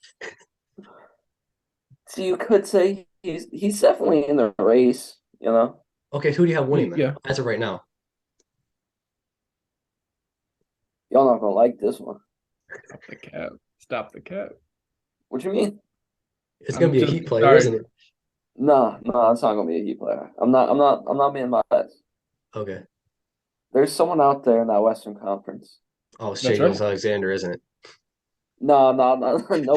So you could say he's definitely in the race, you know? Okay, who do you have winning then? Yeah. As of right now? Y'all not gonna like this one. Stop the cap. What you mean? It's gonna be a Heat player, sorry. isn't it? No, it's not gonna be a Heat player. I'm not being biased. Okay. There's someone out there in that Western Conference. Oh, it's That's Shea right. Alexander, isn't it? No, no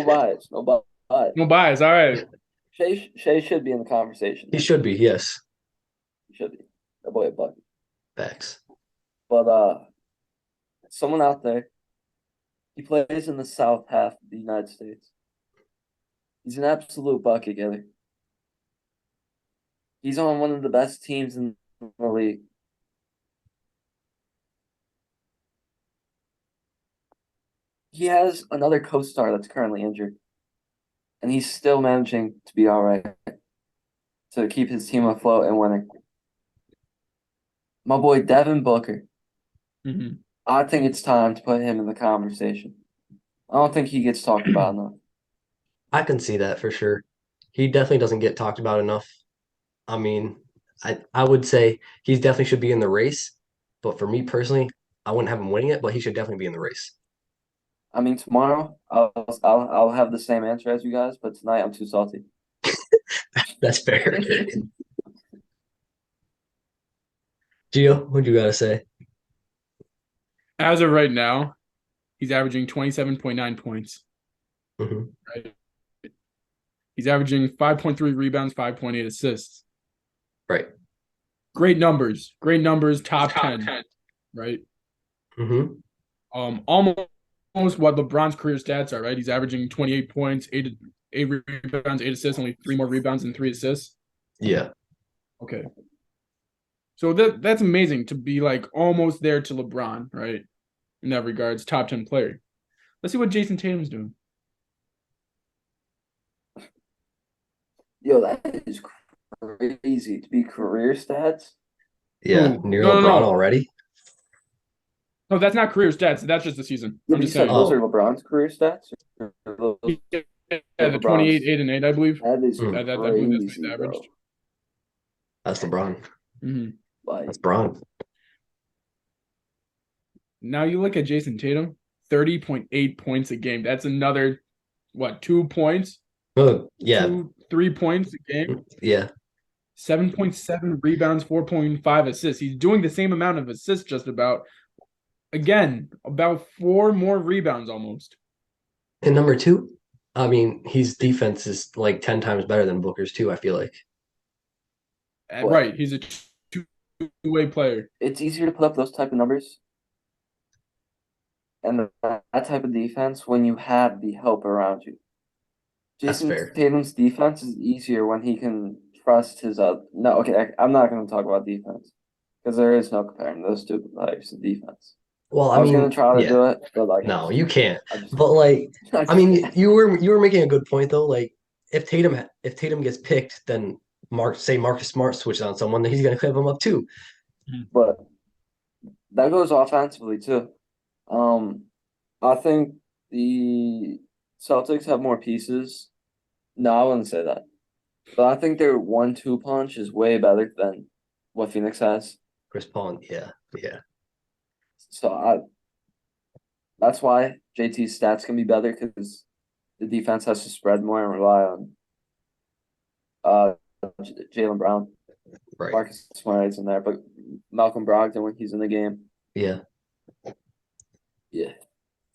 bias. No bias. No bias. All right. Shea should be in the conversation. He should be, yes. He should be. That boy a bucket. Facts. But someone out there. He plays in the south half of the United States. He's an absolute bucket getter. He's on one of the best teams in the league. He has another co-star that's currently injured, and he's still managing to be all right to keep his team afloat and winning. My boy Devin Booker. Mm-hmm. I think it's time to put him in the conversation. I don't think he gets talked about enough. I can see that for sure. He definitely doesn't get talked about enough. I mean, I would say he definitely should be in the race, but for me personally, I wouldn't have him winning it, but he should definitely be in the race. I mean, tomorrow I'll have the same answer as you guys, but tonight I'm too salty. That's fair. Gio, what you gotta say? As of right now, he's averaging 27.9 points. Mm-hmm. Right. He's averaging 5.3 rebounds, 5.8 assists. Right. Great numbers. Top 10. Right. Mm-hmm. Almost what LeBron's career stats are. Right. He's averaging 28 points, eight rebounds, 8 assists, only 3 more rebounds and 3 assists. Yeah. Okay. So that's amazing to be like almost there to LeBron, right? In that regards, top 10 player. Let's see what Jason Tatum's doing. Yo, that is crazy to be career stats. Yeah, Ooh, near no, no, LeBron no. already. No, that's not career stats. That's just the season. Yeah, I'm but you just said saying. those Oh, are LeBron's career stats. Or those Yeah, are the 28, LeBron's. 8, and 8, I believe. That is mm, I believe that's what he's crazy, averaged. bro. that's LeBron. Mm-hmm. That's Like, Bron. Now you look at Jason Tatum, 30.8 points a game. That's another, what, 2 points? Oh, yeah, 3 points a game. yeah. 7.7 rebounds, 4.5 assists. He's doing the same amount of assists just about. Again, about 4 more rebounds almost. And number two, I mean, his defense is like 10 times better than Booker's too, I feel like. but Right, he's a two-way player. it's easier to put up those type of numbers and that type of defense when you have the help around you. That's Jason fair. Tatum's defense is easier when he can trust his no, okay, I'm not going to talk about defense because there is no comparing those two players to defense. Well, I I was going mean, to try to yeah, do it, but like no, you can't. I just But like, I I just mean, can't. you were making a good point though. Like, if Tatum gets picked, then Marcus Smart switches on someone, then he's gonna clip him up too. But that goes offensively too. Um, I think the Celtics have more pieces. No, I wouldn't say that. But I think their 1-2 punch is way better than what Phoenix has. Chris Paul, yeah, yeah, So that's why JT's stats can be better because the defense has to spread more and rely on uh Jalen Brown. right, Marcus Smart is in there, but Malcolm Brogdon when he's in the game. yeah. Yeah.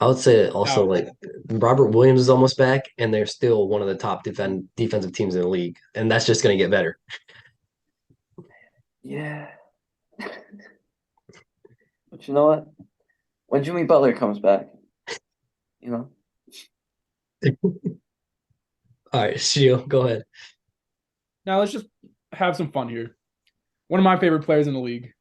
I would say also Now, like Robert Williams is almost back, and they're still one of the top defensive teams in the league, and that's just gonna get better. Yeah. But you know what? When Jimmy Butler comes back, you know, All right, Shio, go ahead. now let's just have some fun here. One of my favorite players in the league,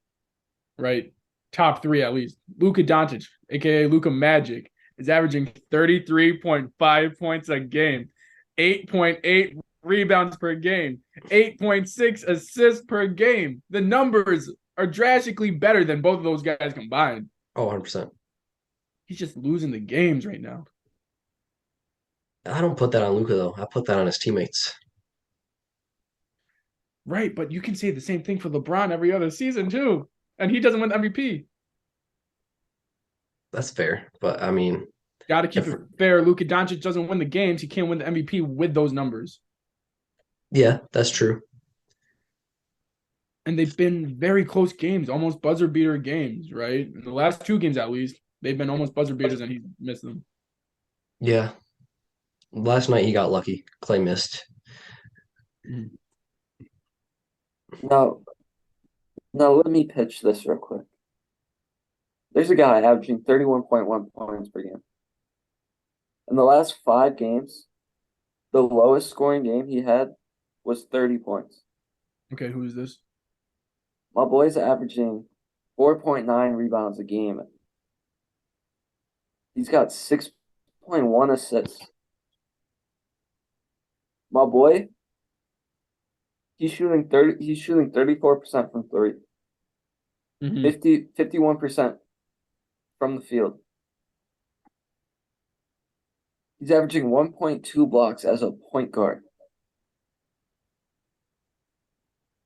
right? Top 3 at least. Luka Doncic, aka Luka Magic, is averaging 33.5 points a game, 8.8 rebounds per game, 8.6 assists per game. The numbers are drastically better than both of those guys combined. Oh, 100%. He's just losing the games right now. I don't put that on Luca though. I put that on his teammates. Right, but you can say the same thing for LeBron every other season too. And he doesn't win MVP. That's fair, but I mean, Got to keep if, it fair. Luka Doncic doesn't win the games. He can't win the MVP with those numbers. yeah, that's true. And they've been very close games, almost buzzer beater games, right? In the last 2 games at least, they've been almost buzzer beaters and he missed them. Yeah, last night he got lucky. Clay missed. now let me pitch this real quick. There's a guy averaging 31.1 points per game. In the last 5 games, the lowest scoring game he had was 30 points. Okay, who is this? My boy's averaging 4.9 rebounds a game. He's got 6.1 assists. My boy, he's shooting 34% from 3. Mm-hmm. 51% from the field. He's averaging 1.2 blocks as a point guard.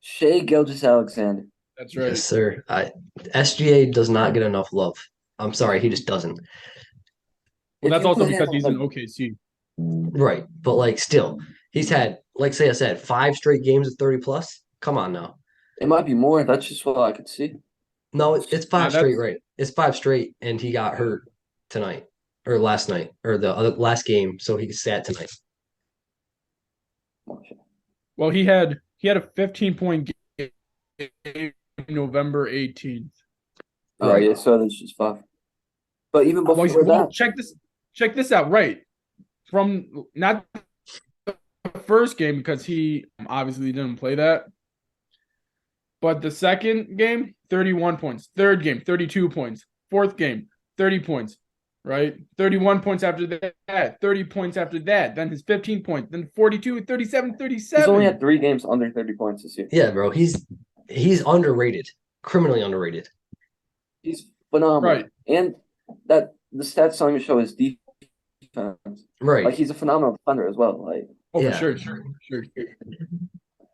Shea Gilgeous-Alexander. That's Yes, right. sir. SGA does not get enough love. I'm sorry, he just doesn't. Well, If that's you also put him because he's in on OKC. Right, but like still, he's had like say I said 5 straight games of 30 plus. Come on now. it might be more. That's just what I could see. No, it's Yeah, 5 straight, right? It's 5 straight, and he got hurt tonight or last night or the other last game, so he sat tonight. well, he had a 15-point game November 18th. Yeah, yeah. So there's just 5. But even before Well, that, check this out. Right from not the first game because he obviously didn't play that, but the second game, 31 points. Third game, 32 points. Fourth game, 30 points. right? 31 points after that, 30 points after that, then his 15 points, then 42, 37, He's only had 37. 3 games under 30 points this year. Yeah, bro. He's underrated, criminally underrated. He's phenomenal. Right. And that the stats telling to show his defense. Like Right. he's a phenomenal defender as well. Like Oh, for Yeah. sure, sure.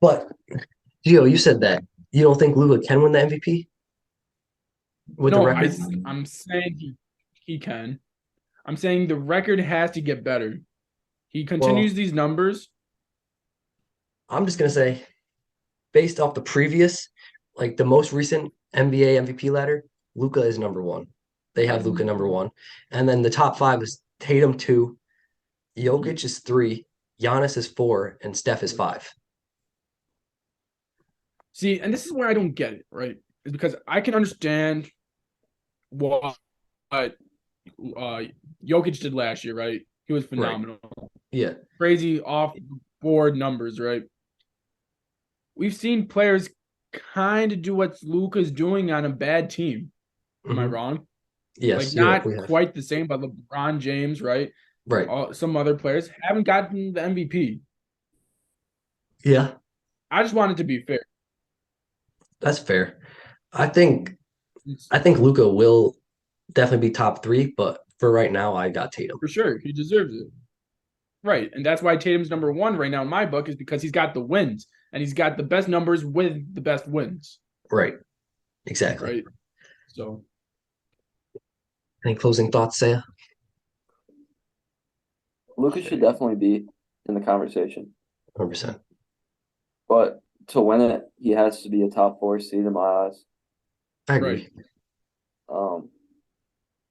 But Gio, you said that you don't think Luka can win the MVP with the No, record? I'm saying he can. I'm saying the record has to get better. He continues Well, these numbers. I'm just gonna say, based off the previous, like the most recent NBA MVP ladder, Luka is number one. They have Luka number one, and then the top five is Tatum two, Jokic is three, Giannis is four, and Steph is five. See, and this is where I don't get it, right? Is because I can understand what Jokic did last year, right? He was Right. phenomenal. Yeah. Crazy off board numbers, right? We've seen players kind of do what Luka's doing on a bad team. Am I Hmm. wrong? Like Yes, we not have. quite the same, but LeBron James, right? Right. Some other players haven't gotten the MVP. Yeah, I just want it to be fair. that's fair. I think I think Luka will definitely be top three, but for right now, I got Tatum. For sure, he deserves it. Right. And that's why Tatum's number one right now in my book is because he's got the wins and he's got the best numbers with the best wins. Right. Exactly. Right. So Any closing thoughts, Saya? Lucas should definitely be in the conversation. 100%. But to win it, he has to be a top 4 seed in my eyes. I right. agree.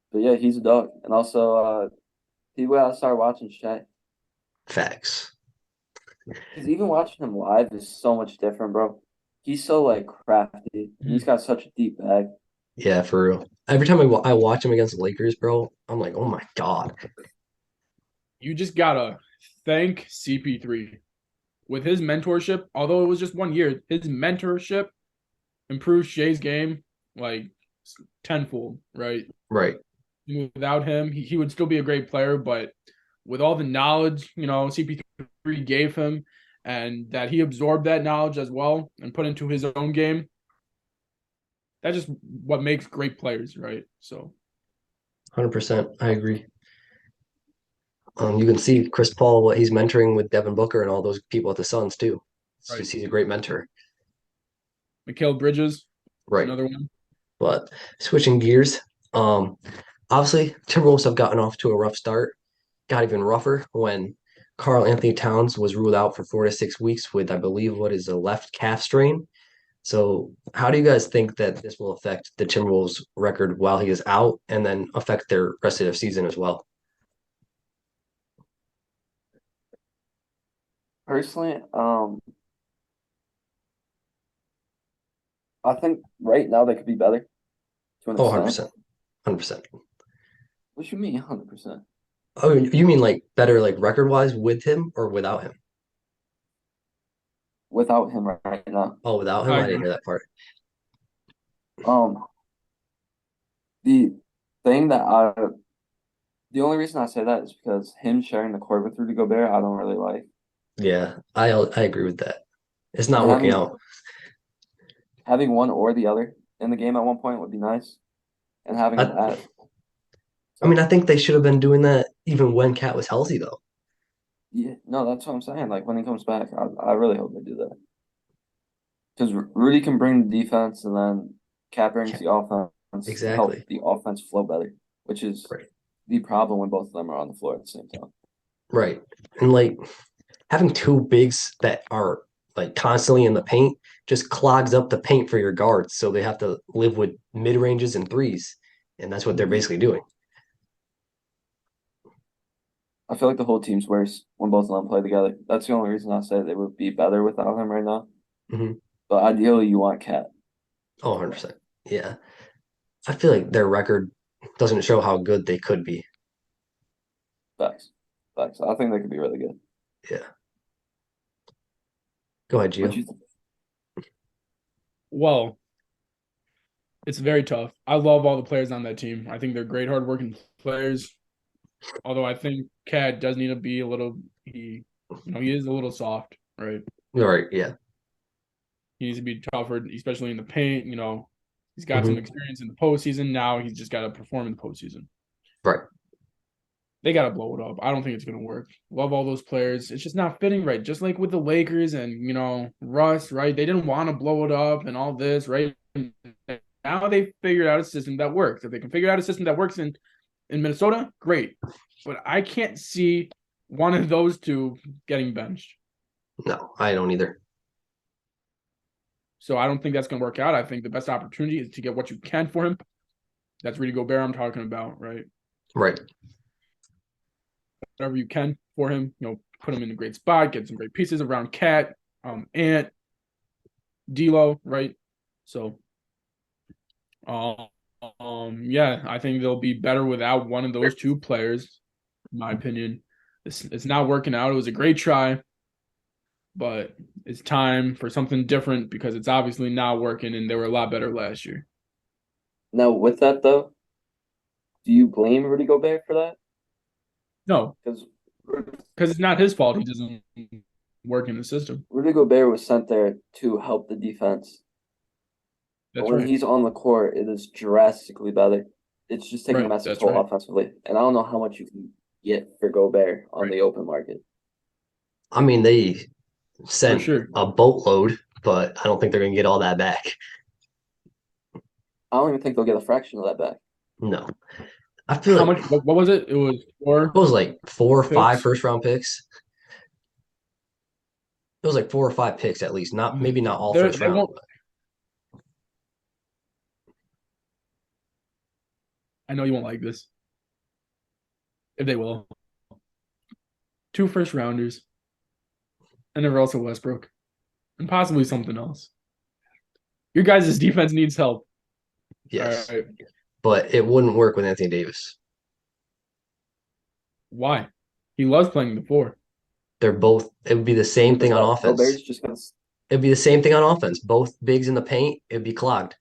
But yeah, he's a dog. And also people gotta start watching Shaq. Facts. Because even watching him live is so much different, bro. He's so like crafty. And he's got such a deep bag. Yeah, for real. Every time I watch him against the Lakers, bro, I'm like, oh my God. You just gotta thank CP3 with his mentorship. Although it was just 1 year, his mentorship improved Shay's game like tenfold. Right. Right. Without him, he would still be a great player, but with all the knowledge, CP3 gave him and that he absorbed that knowledge as well and put into his own game, that's just what makes great players, right? So 100%. I agree. You can see Chris Paul, what he's mentoring with Devin Booker and all those people at the Suns too. It's right. just he's a great mentor. Mikal Bridges, Right. another one. But switching gears, um, obviously Timberwolves have gotten off to a rough start. Got even rougher when Carl Anthony Towns was ruled out for 4 to 6 weeks with, I believe, what is a left calf strain. So, how do you guys think that this will affect the Timberwolves' record while he is out, and then affect their rest of their season as well? Personally, I think right now they could be better to an Oh, extent. 100%. 100%. What you mean 100%? Oh, you mean like better, like record-wise with him or without him? Without him right now. Oh, without him? I I didn't agree. hear that part. Um, the thing that I the only reason I say that is because him sharing the court with Rudy Gobert, I don't really like. Yeah, I agree with that. It's not And working out. having one or the other in the game at one point would be nice. And having I, that. I mean, I So think they should have been doing that even when Cat was healthy, though. yeah, no, that's what I'm saying. Like when he comes back, I really hope they do that. Because Rudy can bring the defense and then Cat brings Cat, the offense to help exactly. the offense flow better, which is Right. the problem when both of them are on the floor at the same time. Right. And like having two bigs that are like constantly in the paint just clogs up the paint for your guards. So they have to live with mid ranges and threes. And that's what they're Yeah. basically doing. I feel like the whole team's worse when both of them play together. That's the only reason I say they would be better without him right now. Hmm. But ideally, you want Cat. Oh, 100%. Yeah. I feel like their record doesn't show how good they could be. Facts. Facts. I think they could be really good. Yeah. Go ahead, What Gio. you think? Well, It's very tough. I love all the players on that team. I think they're great, hardworking players. Although I think Cat does need to be a little he is a little soft, right? All right, yeah. He needs to be tougher, especially in the paint. He's got some Hmm. experience in the postseason. Now he's just got to perform in the postseason. Right. They got to blow it up. I don't think it's going to work. Love all those players. It's just not fitting right. Just like with the Lakers and, Russ, right? They didn't want to blow it up and all this, right? Now they figured out a system that works. If they can figure out a system that works in Minnesota, great. But I can't see one of those two getting benched. No, I don't either. So I don't think that's going to work out. I think the best opportunity is to get what you can for him. That's Rudy Gobert I'm talking about, right? Right. Whatever you can for him, put him in a great spot, get some great pieces around Cat, Ant, D'Lo, right? So, yeah, I think they'll be better without one of those two players, in my opinion. It's not working out. It was a great try, but it's time for something different because it's obviously not working, and they were a lot better last year. Now, with that though, do you blame Rudy Gobert for that? No, Because because it's not his fault. He doesn't work in the system. Rudy Gobert was sent there to help the defense. But That's when right. he's on the court, it is drastically better. It's just taking a Right. massive That's toll right. offensively. And I don't know how much you can get for Gobert on Right. the open market. I mean, they For sent sure. a boatload, but I don't think they're going to get all that back. I don't even think they'll get a fraction of that back. No. I feel How like much? What was it? It was it was like four or five picks. first round picks. It was like 4 or 5 picks at least. Not maybe not all first They round, won't. I know you won't like this. If they will, 2 first rounders, and then Russell Westbrook, and possibly something else. Your guys' defense needs help. All yes. right. But it wouldn't work with Anthony Davis. Why? He loves playing the four. They're both it would be the same thing on But offense. Gobert's just gonna. It'd be the same thing on offense. Both bigs in the paint, it'd be clogged.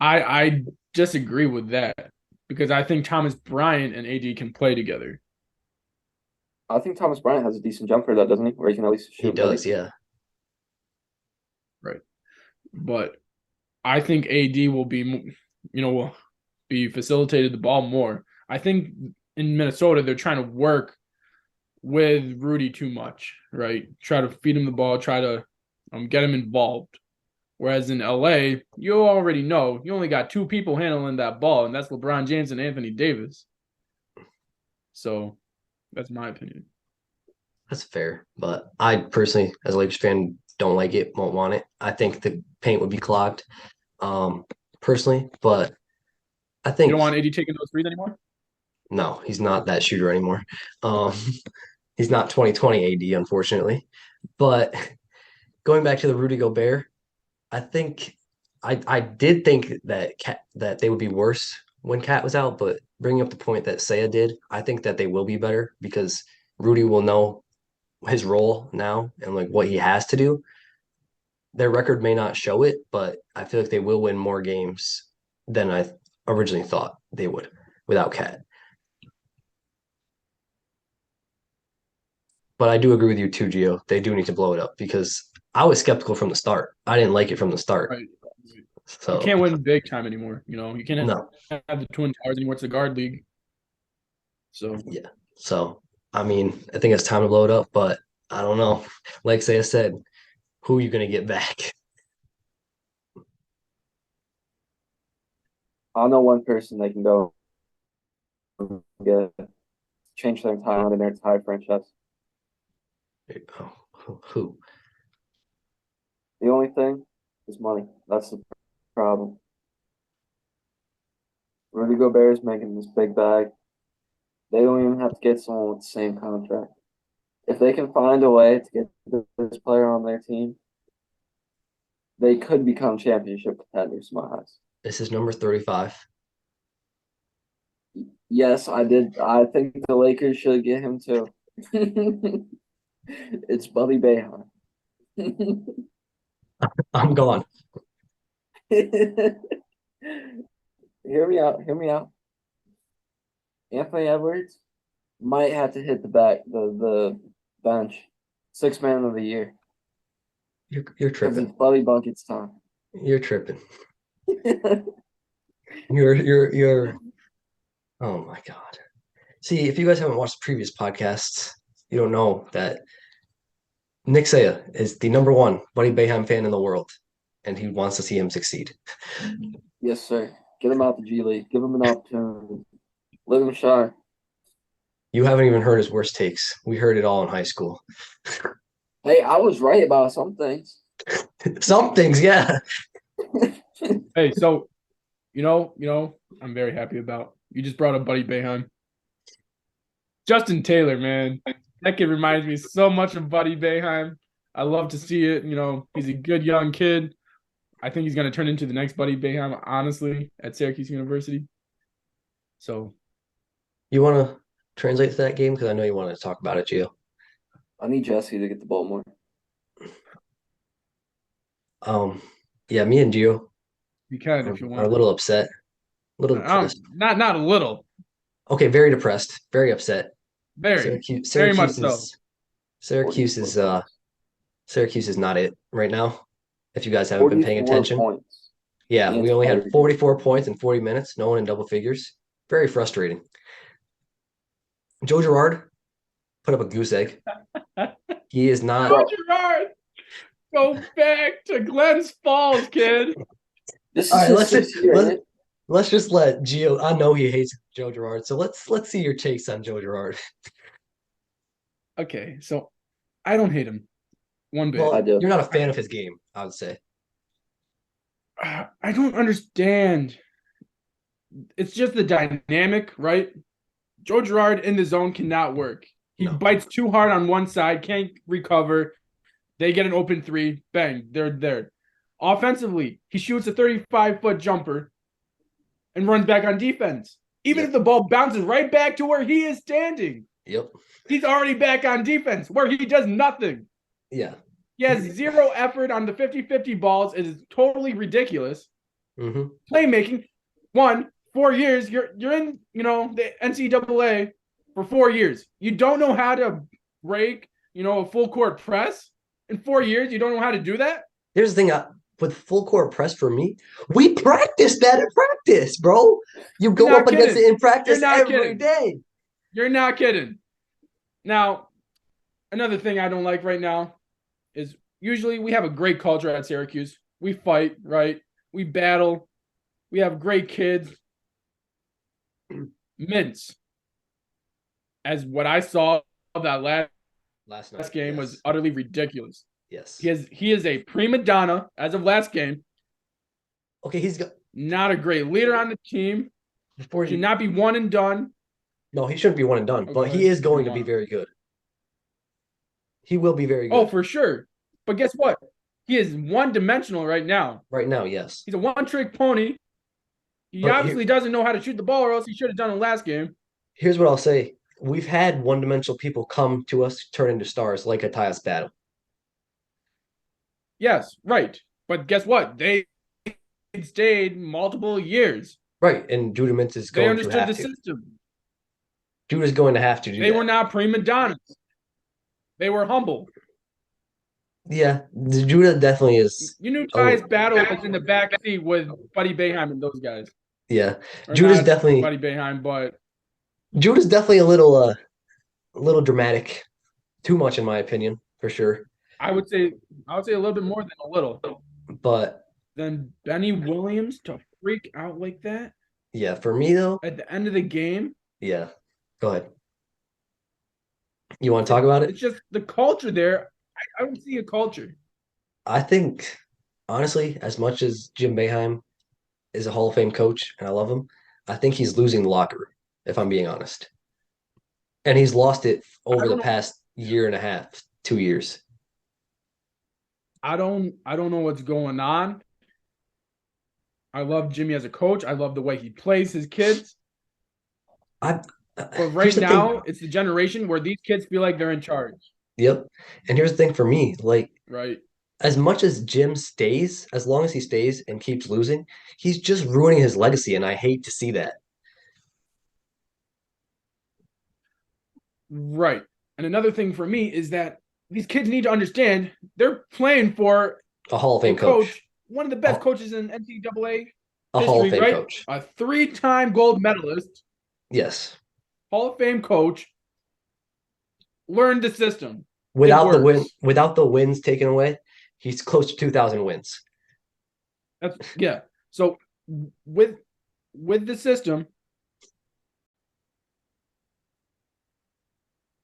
I disagree with that because I think Thomas Bryant and AD can play together. I think Thomas Bryant has a decent jumper, though, doesn't he? Where he can at least He shoot does, mid. yeah. Right. But I think AD will be facilitated the ball more. I think in Minnesota they're trying to work with Rudy too much, right? Try to feed him the ball, try to get him involved. Whereas in LA, you already know you only got two people handling that ball, and that's LeBron James and Anthony Davis. So that's my opinion. That's fair. But I personally, as a Lakers fan, don't like it, won't want it. I think the paint would be clogged, um, personally. But I You don't think want AD taking those threes anymore? no, he's not that shooter anymore. Um, he's not 2020 AD, unfortunately. But going back to the Rudy Gobert, I think I did think that they would be worse when Cat was out, but bringing up the point that Saya did, I think that they will be better because Rudy will know his role now and like what he has to do. Their record may not show it, but I feel like they will win more games than I originally thought they would without Cat. But I do agree with you too, Gio. They do need to blow it up because I was skeptical from the start. I didn't like it from the start. Right. You So can't win big time anymore. You can't no, have the Twin Towers anymore. It's a guard league. So yeah. So I mean, I think it's time to blow it up, but I don't know. Like Saya said, who are you gonna get back? I know one person they can go get change their entire in their entire franchise. Who? The only thing is money. That's the problem. Rudy Gobert is making this big bag. They don't even have to get someone with the same contract. If they can find a way to get this player on their team, they could become championship contenders, in my eyes. This is number 35. Yes, I did. I think the Lakers should get him too. It's Buddy Boeheim. I'm gone. Hear me out. Hear me out. Anthony Edwards might have to hit the bench. Sixth man of the year. You're Because it's tripping. Buddy Bucket's time. You're tripping. You're. Oh my God. See, if you guys haven't watched previous podcasts, you don't know that Nick Saya is the number one Buddy Boeheim fan in the world, and he wants to see him succeed. Yes, sir. Get him out the G League. Give him an opportunity. Let him shine. You haven't even heard his worst takes. We heard it all in high school. Hey, I was right about some things. Some things, yeah. Hey, so I'm very happy about. You just brought up Buddy Boeheim. Justin Taylor, man. That kid reminds me so much of Buddy Boeheim. I love to see it. He's a good young kid. I think he's going to turn into the next Buddy Boeheim, honestly, at Syracuse University. So, You want to translate to that game? Because I know you wanted to talk about it, Gio. I need Jesse to get the ball more. Yeah, me and Gio you can if you are a want. little upset. A little depressed. Not a little. Okay, very depressed. Very upset. Very, very much so. Syracuse is Syracuse is not it right now. If you guys haven't been paying 44 attention. points. Yeah, And we only had 40. 44 points in 40 minutes, no one in double figures. Very frustrating. Joe Girard put up a goose egg. He is not. Joe Girard, go back to Glens Falls, kid. This is All right, his let's sixth just year, isn't it? let's just let Gio. I know he hates Joe Girard, so let's see your takes on Joe Girard. Okay, so I don't hate him one bit. Well, I do. you're not a fan of his game, I would say. I don't understand. It's just the dynamic, right? Joe Girard in the zone cannot work. He No. bites too hard on one side, can't recover. They get an open three, bang, they're there. Offensively, he shoots a 35-foot jumper and runs back on defense. Even if the ball bounces right back to where he is standing, Yep. he's already back on defense where he does nothing. Yeah. He has zero effort on the 50-50 balls. It is totally ridiculous. Mm-hmm. Playmaking, 4 years, you're in, the NCAA for 4 years. You don't know how to break, a full court press in 4 years. You don't know how to do that. Here's the thing, with full court press for me, we practice that in practice, bro. You go up against it in practice every day. You're not kidding. Now, another thing I don't like right now is usually we have a great culture at Syracuse. We fight, right? We battle. We have great kids. Mintz, as what I saw of that last game, was utterly ridiculous. Yes. He is a prima donna as of last game. Okay, he's not a great leader on the team. Should not be one and done. No, he shouldn't be one and done, but he is going to be very good. He will be very good. Oh, for sure. But guess what? He is one-dimensional right now. Right now, yes. He's a one-trick pony. He obviously doesn't know how to shoot the ball, or else he should have done it last game. Here's what I'll say. We've had one-dimensional people come to us, turn into stars, like a Tyus Battle. Yes, right. But guess what? They stayed multiple years. Right, and Judah Mintz is going to have to. They understood the system. Judah's going to have to do that. They were not prima donnas. They were humble. Yeah, Judah definitely is. You knew Tyus Battle was in the back seat with Buddy Boeheim and those guys. Yeah, Judah's definitely Buddy Boeheim, but Judah's definitely a little dramatic, too much in my opinion, for sure. I would say a little bit more than a little. But then Benny Williams to freak out like that. Yeah, for me though, at the end of the game. Yeah, go ahead. You want to talk about it? It's just the culture there. I don't see a culture. I think, honestly, as much as Jim Boeheim is a Hall of Fame coach, and I love him, I think he's losing the locker room, if I'm being honest. And he's lost it over the past year and a half, 2 years. I don't know what's going on. I love Jimmy as a coach. I love the way he plays his kids. But right now, it's the generation where these kids feel like they're in charge. Yep. And here's the thing for me, right. as much as Jim stays, as long as he stays and keeps losing, he's just ruining his legacy, and I hate to see that. Right. And another thing for me is that these kids need to understand they're playing for A Hall of a Fame coach. coach, one of the A, best coaches in NCAA a Hall of history, Fame right? coach. A three-time gold medalist, Yes. Hall of Fame coach, learned the system. It Without works. the wins taken away, he's close to 2,000 wins. That's yeah. So with the system,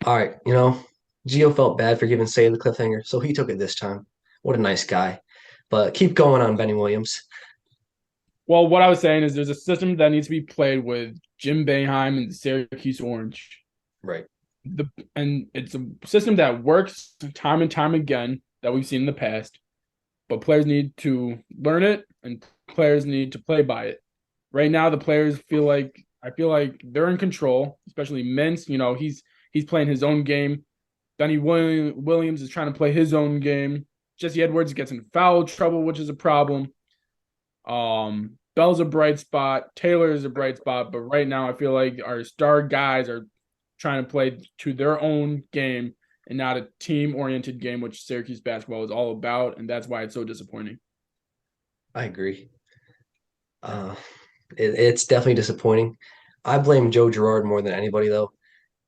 All right, Gio felt bad for giving Say the cliffhanger, so he took it this time. What a nice guy. But keep going on Benny Williams. well, what I was saying is there's a system that needs to be played with Jim Boeheim and the Syracuse Orange. Right. And it's a system that works time and time again that we've seen in the past, but players need to learn it and players need to play by it. Right now, the players I feel like they're in control, especially Mintz. He's playing his own game. Benny Williams is trying to play his own game. Jesse Edwards gets in foul trouble, which is a problem. Bell's a bright spot. Taylor is a bright spot, but right now I feel like our star guys are trying to play to their own game and not a team-oriented game, which Syracuse basketball is all about, and that's why it's so disappointing. I agree. It's definitely disappointing. I blame Joe Girard more than anybody, though.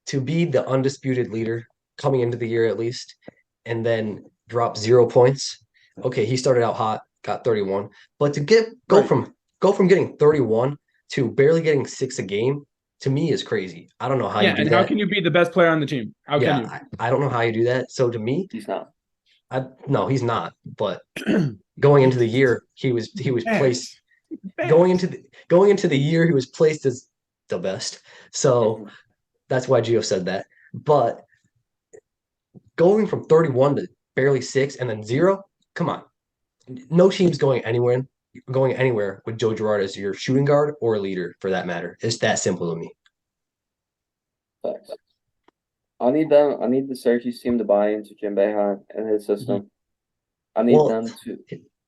To be the undisputed leader coming into the year at least, and then drop 0 points. Okay, he started out hot, got 31, but to get Right. go from getting 31 to barely getting 6 a game to me is crazy. I don't know how Yeah, you do and how that. can you be the best player on the team? How can Yeah, you? I don't know how you do that. So to me, He's not. no, he's not. But going into the year, he was placed Facts. Facts. going into the year he was placed as the best. So Mhm. that's why Gio said that. But going from 31 to barely 6 and then 0, come on. No team's going anywhere with Joe Girard as your shooting guard or leader for that matter. It's that simple to me. Facts. I need them. I need the Syracuse team to buy into Jim Boeheim and his Mhm. system. I need Well, them to.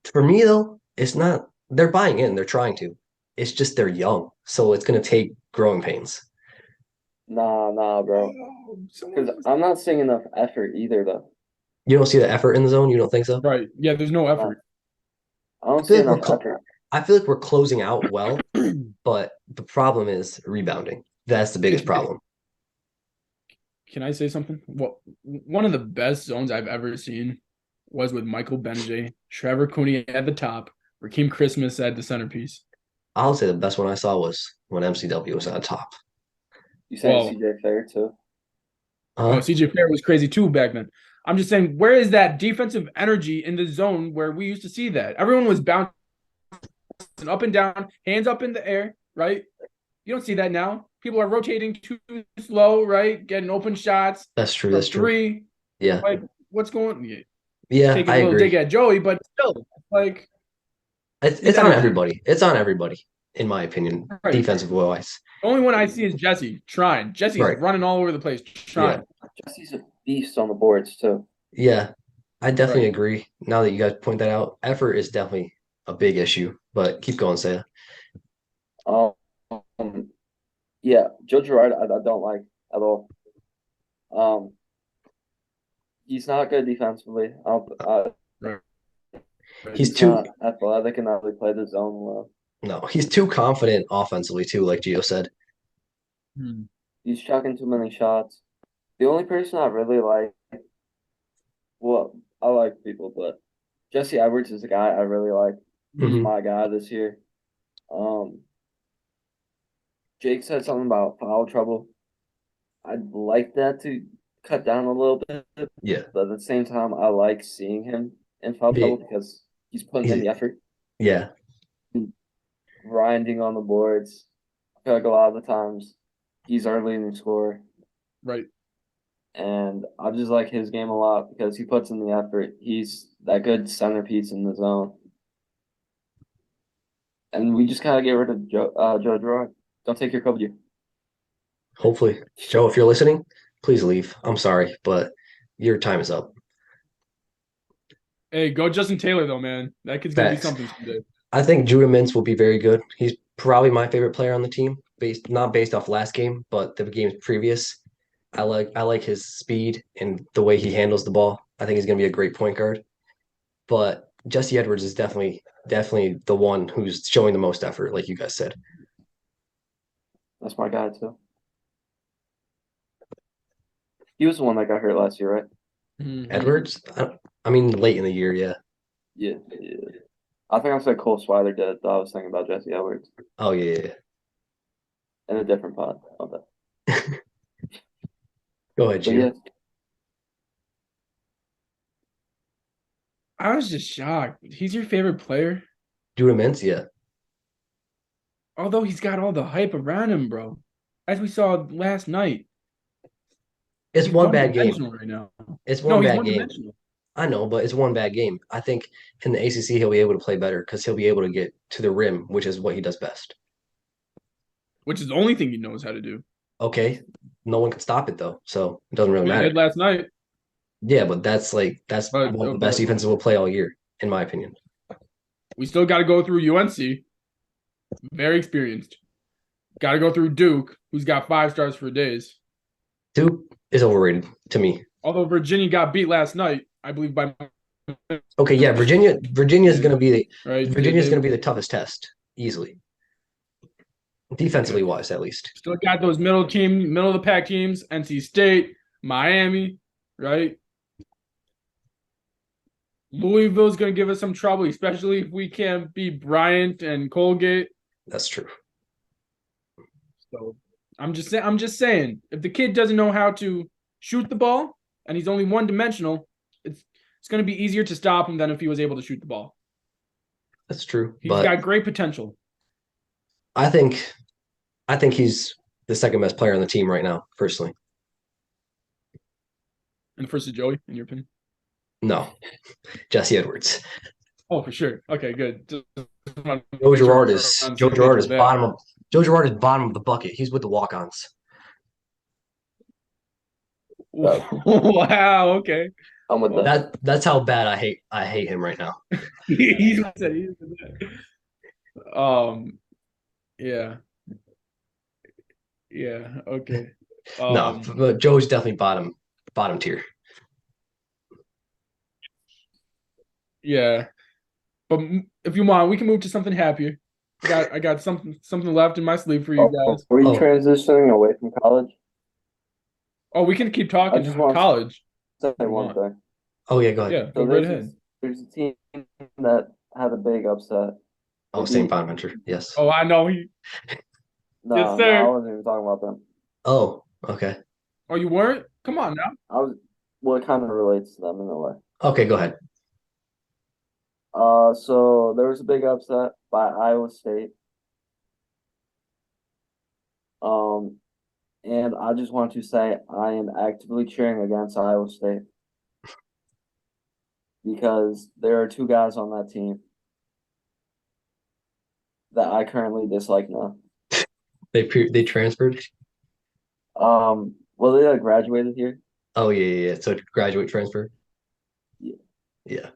for me though, it's not they're buying in, they're trying to. It's just they're young, so it's gonna take growing pains. Nah, bro. Oh, Because I'm not seeing enough effort either, though. You don't see the effort in the zone, you don't think so? right. Yeah, there's no Nah, effort. I I don't feel see like enough effort. I feel like we're closing out well, but the problem is rebounding. That's the biggest It, problem. can I say something? Well, one of the best zones I've ever seen was with Michael Benjay, Trevor Cooney at the top, Raheem Christmas at the centerpiece. I'll say the best one I saw was when MCW was on top. You saying Well, CJ Fair too? Huh? CJ Fair was crazy too back then. I'm just saying, where is that defensive energy in the zone where we used to see that? Everyone was bouncing up and down, hands up in the air, right? You don't see that now. People are rotating too slow, right? Getting open shots That's true. That's from true. three. Yeah. Like, what's going? Yeah, Yeah, taking I a little dig agree. at Joey, but still, like It's his on energy. everybody. It's on everybody, in my opinion, Right. defensive wise. The only one I see is Jesse trying. Jesse's Right. running all over the place Yeah. trying. Jesse's a beast on the boards too. Yeah. I definitely Right. agree. Now that you guys point that out, effort is definitely a big issue. But keep going, Saya. Um, yeah, Joe Girard, I don't like at all. Um, he's not good defensively. Right. Right. He's He's too not athletic enough to play the zone well. no, he's too confident offensively too, like Gio said. Hmm. He's chucking too many shots. The only person I really like, well, I like people, but Jesse Edwards is a guy I really like. He's Hmm. my guy this year. Um, Jake said something about foul trouble. I'd like that to cut down a little bit, Yeah. but at the same time, I like seeing him in foul trouble He, because he's putting in he's the effort, yeah. grinding on the boards. I feel like a lot of the times he's our leading scorer, Right. and I just like his game a lot because he puts in the effort. He's that good centerpiece in the zone, and we just gotta get rid of Joe Girard. Don't take your COVID. Hopefully. Joe, if you're listening, please leave. I'm sorry, but your time is up. Hey, go Justin Taylor though, man. That kid's gonna be Facts. something someday. I think Drew Mintz will be very good. He's probably my favorite player on the team, based not based off last game, but the games previous. I like his speed and the way he handles the ball. I think he's gonna be a great point guard. But Jesse Edwards is definitely the one who's showing the most effort, like you guys said. That's my guy too. He was the one that got hurt last year, right? Edwards, I mean late in the year, yeah. Yeah, yeah. I think I said Cole Swider did. I was thinking about Jesse Edwards Oh yeah, in a different pod. Okay. yeah. Go ahead, But yeah, Gio. I was just shocked. He's your favorite player, Drew Mintz, yeah. although he's got all the hype around him, bro. As we saw last night, It's he's one one bad game. dimensional right now. It's No, one he's bad one game. dimensional, I know, but it's one bad game. I think in the ACC he'll be able to play better because he'll be able to get to the rim, which is what he does best. which is the only thing he knows how to do. Okay, no one can stop it though, so it doesn't really Well, he matter. did last night, Yeah, but that's but one of the best defenses we'll play all year, in my opinion. we still got to go through UNC, very experienced. Got to go through Duke, who's got 5 stars for days. Duke is overrated to me. Although Virginia got beat last night, I believe by Okay, yeah, Virginia is going to be right. Virginia's going to be the toughest test easily, defensively wise at least. Still got those middle of the pack teams: NC State, Miami, right? Louisville's going to give us some trouble, especially if we can't beat Bryant and Colgate. That's true. So I'm just saying, if the kid doesn't know how to shoot the ball and he's only one dimensional, it's going to be easier to stop him than if he was able to shoot the ball. That's true. He's But got great potential. I think I think he's the second best player on the team right now, personally. And first to Joey, in your opinion? No, Jesse Edwards. Oh, for sure. Okay, good. Just want to Joe make sure Girard we're is on the Joe same page Girard is with that. bottom of the bucket. He's with the walk-ons. Wow. Okay. I'm with that. That's how bad I hate him right now. He's yeah. Yeah. Okay. No, but Joe's definitely bottom tier. Yeah. But if you want, we can move to something happier. I got something left in my sleeve for you Oh, guys. were you Oh, transitioning away from college? Oh, we can keep I talking just want college to say if you one want. thing. oh yeah, go ahead. Yeah, So go right ahead. there's a team that had a big upset. They Oh, St. beat Bonaventure. Yes. Oh, I know he. Yes, no, I sir. wasn't even talking about them. Oh, okay. Oh, you weren't? Come on now. I was well, it kind of relates to them in a way. Okay, go ahead. So there was a big upset by Iowa State. Um, and I just want to say I am actively cheering against Iowa State because there are two guys on that team that I currently dislike now. They transferred. Well, they like graduated here. Oh yeah. So graduate transfer. Yeah. Yeah.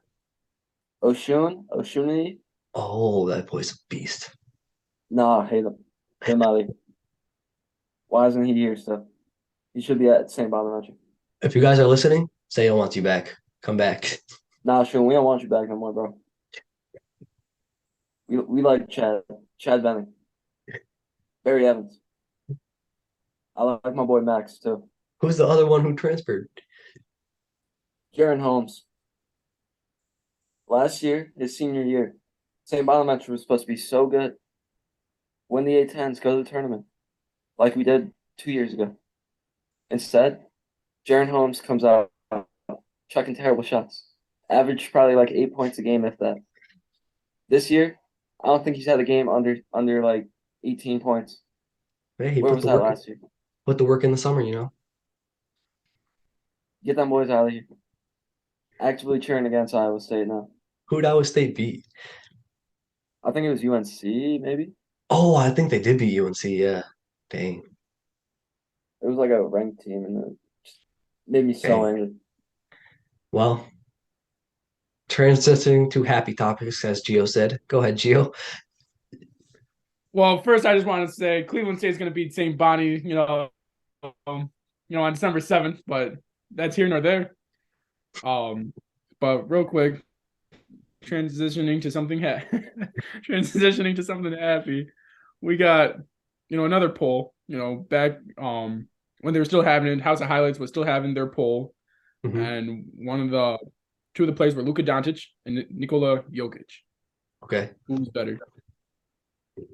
Oshuni. Oh, that boy's a beast. Nah, I hate him. Get him out of here. Why isn't he here still? He should be at St. Bonaventure. If you guys are listening, Sayo wants you back. Come back. Nah, Shun, we don't want you back no more, bro. We like Chad Benning, Barry Evans. I like my boy Max too. Who's the other one who transferred? Jaron Holmes. Last year, his senior year, St. Bonaventure was supposed to be so good. Win the A10s, go to the tournament, like we did 2 years ago. Instead, Jaron Holmes comes out chucking terrible shots. Average probably like 8 points a game, if that. This year, I don't think he's had a game under like 18 points. Hey, he Where put was the that work last year? put the work in the summer. Get them boys out of here. Actively cheering against Iowa State now. Who'd Iowa State beat? I think it was UNC, maybe. Oh, I think they did beat UNC. Yeah. Dang. It was like a ranked team, and it just made me so Dang. angry. Well, transitioning to happy topics, as Gio said. Go ahead, Gio. Well, first I just want to say Cleveland State's going to beat St. Bonnie, on December 7th, but that's here nor there. But real quick, transitioning to something transitioning to something happy. We got, another poll, back when they were still having it, House of Highlights was still having their poll, Mhm. and two of the players were Luka Doncic and Nikola Jokic. Okay. Who's better? It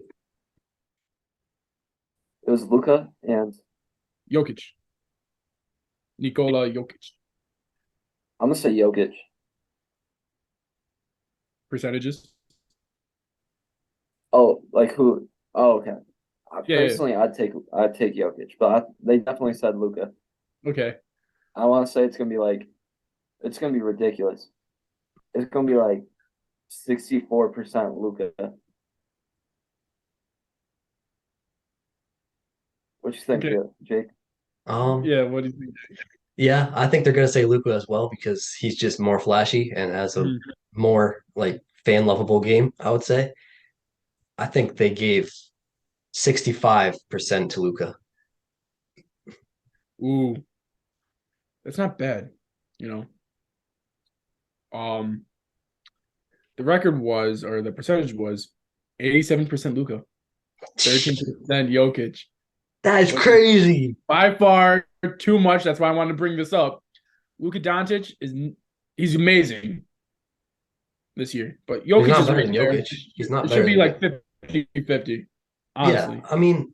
was Luka and Jokic. Nikola Jokic. I'm gonna say Jokic. Percentages. Oh, like who? Oh, okay. Yeah. Personally, I'd take Jokic, but they definitely said Luka. Okay. I want to say it's gonna be ridiculous. It's gonna be like 64% Luka. What you think, Okay. Jake? Yeah. What do you think? Yeah, I think they're gonna say Luka as well because he's just more flashy and has a Mhm. more like fan lovable game, I would say. I think they gave 65% to Luka. Ooh, that's not bad. You know. Um, the record was, or the percentage was, 87% Luka, 13% Jokic. That is Which is crazy. by far too much. That's why I wanted to bring this up. Luka Doncic he's amazing this year, but He's Jokic not is better right than there. Jokic. He's not It should better be than like Jokic. 50-50, Yeah, honestly. I mean,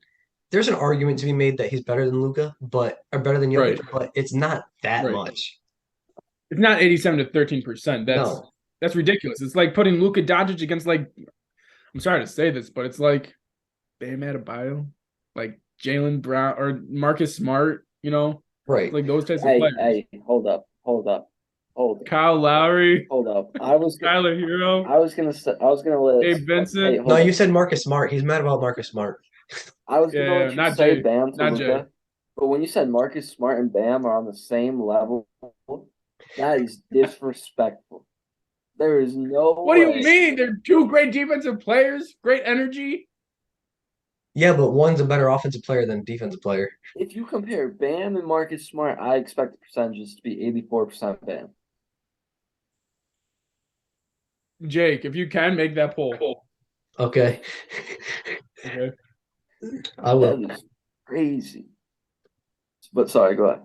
there's an argument to be made that he's better than Luka, but or better than Right, Jokic, but it's not that right. much. It's not 87 to 13%. No. That's ridiculous. It's like putting Luka Doncic against, like, I'm sorry to say this, but it's like Bam Adebayo, like Jalen Brown or Marcus Smart, it's Right. like those types of Hey, players. hey, hold up. Kyle Lowry, Hold up. Tyler Hero, I was gonna let Gabe hey, Vincent. No, hold you up. said Marcus Smart. He's mad about Marcus Smart. I was gonna Yeah, let you not say Jay, Bam to not Jay. Luka, but when you said Marcus Smart and Bam are on the same level, that is disrespectful. There is no What do you way. mean? They're two great defensive players, great energy. Yeah, but one's a better offensive player than defensive player. If you compare Bam and Marcus Smart, I expect the percentages to be 84% Bam. Jake, if you can make that poll. Okay. Okay. I That will. is crazy. But sorry, go ahead.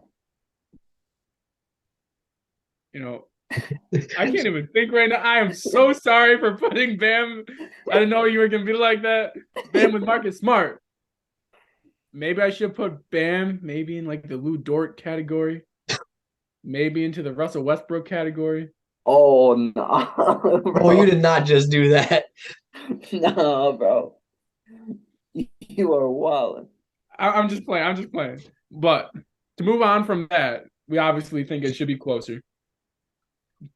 I can't even think right now. I am so sorry for putting Bam. I didn't know you were gonna be like that. Bam with Marcus Smart. Maybe I should put Bam maybe in like the Lou Dort category. Maybe into the Russell Westbrook category. Oh no, Oh, you bro. did not just do that. No, bro. You are wild. I'm just playing. I'm just playing. But to move on from that, we obviously think it should be closer.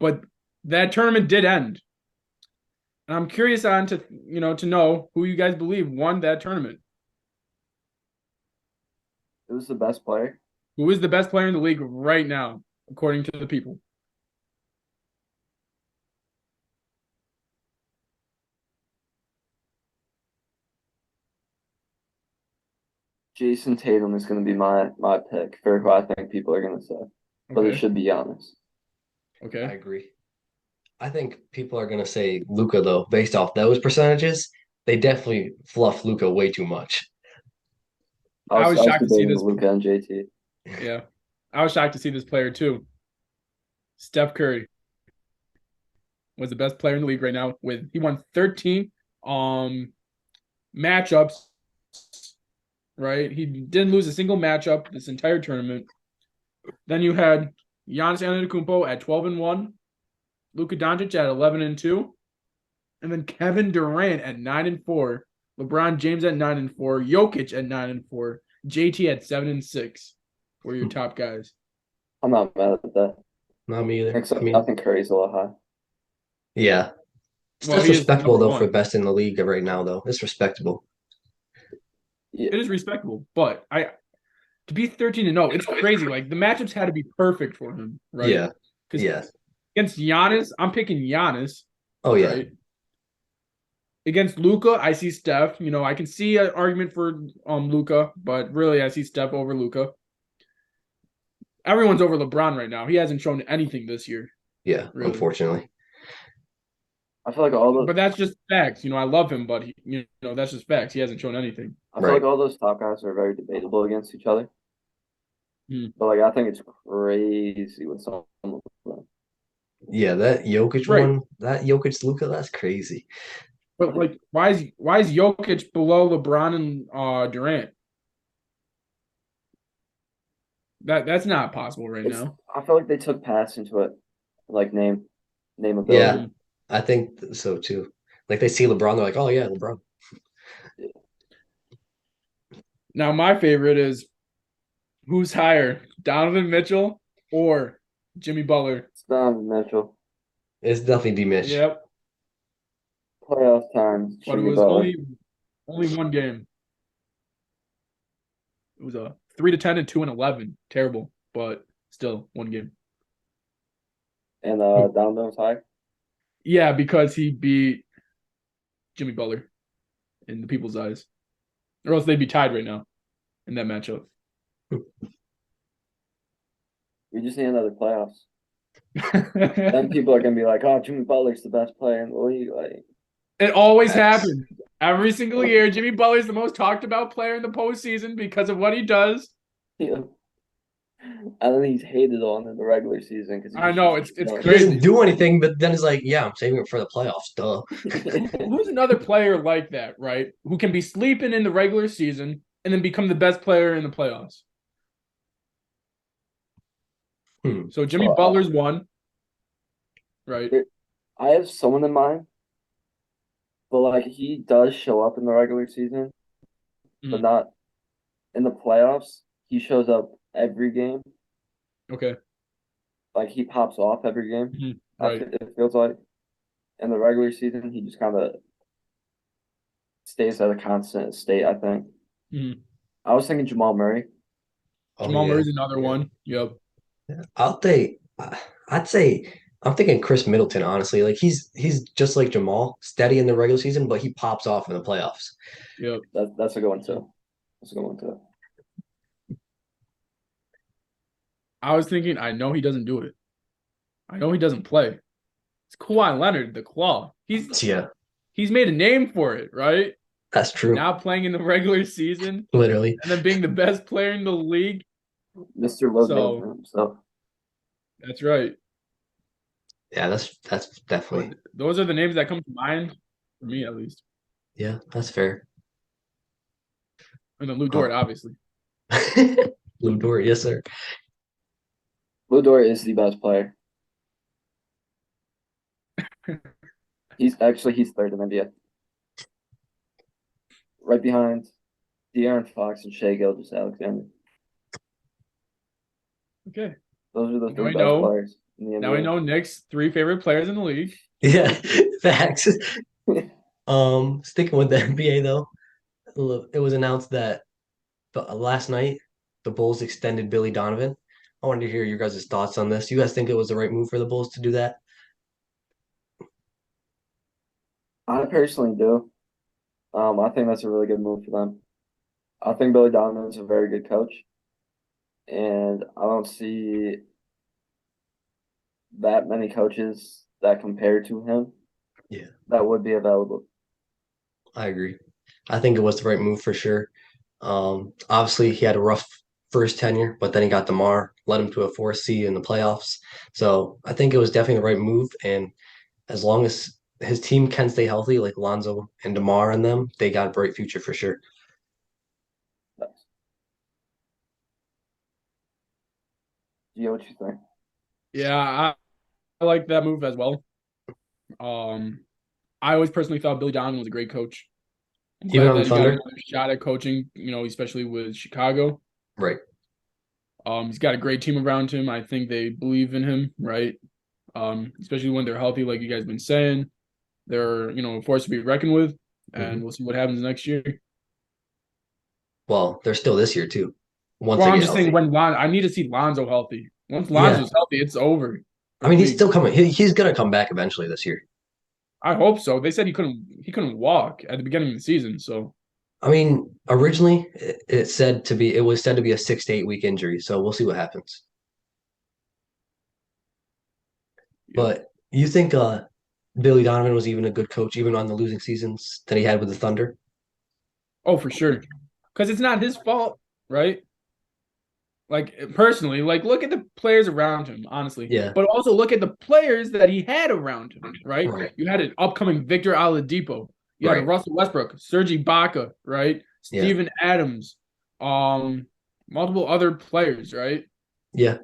But that tournament did end. And I'm curious on to know who you guys believe won that tournament. It was the best player. Who is the best player in the league right now, according to the people? Jason Tatum is going to be my pick for who I think people are going to say, but it Okay. should be Giannis. Okay. I agree. I think people are gonna say Luka though, based off those percentages. They definitely fluff Luka way too much. I was I was shocked to see debating this. Luka and JT. Yeah. I was shocked to see this player too. Steph Curry was the best player in the league right now he won 13 matchups, right? He didn't lose a single matchup this entire tournament. Then you had Giannis Antetokounmpo at 12-1, Luka Doncic at 11-2, and then Kevin Durant at 9-4, LeBron James at 9-4, Jokic at 9-4, JT at 7-6 were your top guys. I'm not mad at that. Not me either. I Except I mean, think Curry's a little high. yeah. Well, That's he is the respectable number though for one. best in the league right now though. It's respectable. Yeah. It is respectable, but to be 13-0, it's crazy. Like the matchups had to be perfect for him, right? Yeah. Because Yeah. Against Giannis, I'm picking Giannis. Oh yeah. Right. Against Luka, I see Steph. I can see an argument for Luka, but really I see Steph over Luka. Everyone's over LeBron right now. He hasn't shown anything this year, Yeah, really. unfortunately. I feel like all the But that's just facts. I love him, but that's just facts. He hasn't shown anything. I feel like Right. all those top guys are very debatable against each other. Hmm. But like I think it's crazy with some of them. Yeah, that Jokic Right. one, that Jokic Luka, that's crazy. But like why is Jokic below LeBron and Durant? That's not possible right It's now. I feel like they took pass into it, like name Yeah, ability. I think so too. Like they see LeBron, they're like, oh yeah, LeBron. Now my favorite is who's higher, Donovan Mitchell or Jimmy Butler? It's Donovan Mitchell. It's definitely D Mitch. Yep. Playoff time, But it Jimmy was Butler. only one game. It was a 3-10 and 2-11. Terrible, but still one game. And Who? Donovan's high. Yeah, because he beat Jimmy Butler in the people's eyes, or else they'd be tied right now in that matchup. We just need another playoffs. Then people are gonna be like, "Oh, Jimmy Butler's the best player in the league." Like, It always Facts. happens. Every single year, Jimmy Butler's the most talked about player in the postseason because of what he does. you know. And then he's hated on in the regular season because I he's know just it's you know, He doesn't crazy. do anything, but then it's like, yeah, I'm saving it for the playoffs. Duh. Who's another player like that, right? Who can be sleeping in the regular season and then become the best player in the playoffs? Hmm. So Jimmy Well, Butler's one, right? I have someone in mind, but like he does show up in the regular season, but Mhm. not in the playoffs. He shows up every game. Okay. Like he pops off every game. Mhm. Right. It feels like in the regular season he just kind of stays at a constant state. I think. Mhm. I was thinking Jamal Murray. Oh Jamal yeah. Murray's another Yeah. one. Yep. I'll say I'd say I'm thinking Chris Middleton, honestly. Like he's just like Jamal, steady in the regular season, but he pops off in the playoffs. Yep. That's a good one too. That's a good one too. I was thinking, I know he doesn't do it. I know he doesn't play. It's Kawhi Leonard, the claw. Yeah, He's made a name for it, right? that's true. Now playing in the regular season Literally. and then being the best player in the league. Mr. Load So Management himself. that's right. Yeah, that's But definitely. those are the names that come to mind for me, at least. Yeah, that's fair. And then Lou Uh, Dort, obviously. Blue door, yes, sir. Lou Dort is the best player. He's third in NBA. Right behind De'Aaron Fox and Shea Gilgeous-Alexander. Okay. Those are the Now three we best know. players in the Now we NBA. know Nick's three favorite players in the league. Yeah, facts. Sticking with the NBA though, it was announced that last night the Bulls extended Billy Donovan. I wanted to hear your guys' thoughts on this. You guys think it was the right move for the Bulls to do that? I personally do. I think that's a really good move for them. I think Billy Donovan is a very good coach, and I don't see that many coaches that compare to him Yeah, that would be available. I agree. I think it was the right move for sure. Obviously he had a rough first tenure, but then he got DeMar, led him to a 4th seed in the playoffs. So I think it was definitely the right move. And as long as his team can stay healthy, like Lonzo and DeMar and them, they got a bright future for sure. Do you know what you think? Yeah, I like that move as well. Um, I always personally thought Billy Donovan was a great coach. I'm Even glad on the that he got Thunder, another shot at coaching, especially with Chicago. right? He's got a great team around him. I think they believe in him, right? Especially when they're healthy, like you guys been saying. They're, a force to be reckoned with, and Hmm. we'll see what happens next year. Well, they're still this year too, once Well, they I'm get just saying healthy. I need to see Lonzo healthy. Once Yeah, Lonzo's healthy, it's over. I mean, he's league. still coming. He's gonna come back eventually this year. I hope so. They said he couldn't walk at the beginning of the season, so I mean, originally it was said to be a 6 to 8 week injury, so we'll see what happens. yep. But you think Billy Donovan was even a good coach, even on the losing seasons that he had with the Thunder? Oh, for sure. Because it's not his fault, right? Like personally, like look at the players around him, honestly, Yeah, but also look at the players that he had around him, right? right, You had an upcoming Victor Oladipo, you had a right. Russell Westbrook, Serge Ibaka, right? Yeah, Steven Adams, um, multiple other players, right? yeah,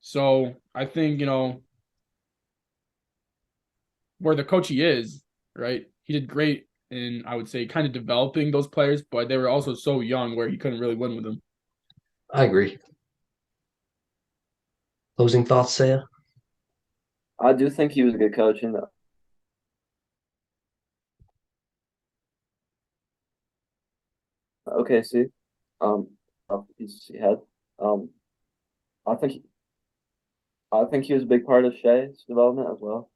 So I think where the coach he is, right? He did great in I would say kind of developing those players, but they were also so young where he couldn't really win with them. I agree. Closing thoughts, Saya? I do think he was a good coach in the OKC. He had. Um, I think I think he was a big part of Shea's development as well.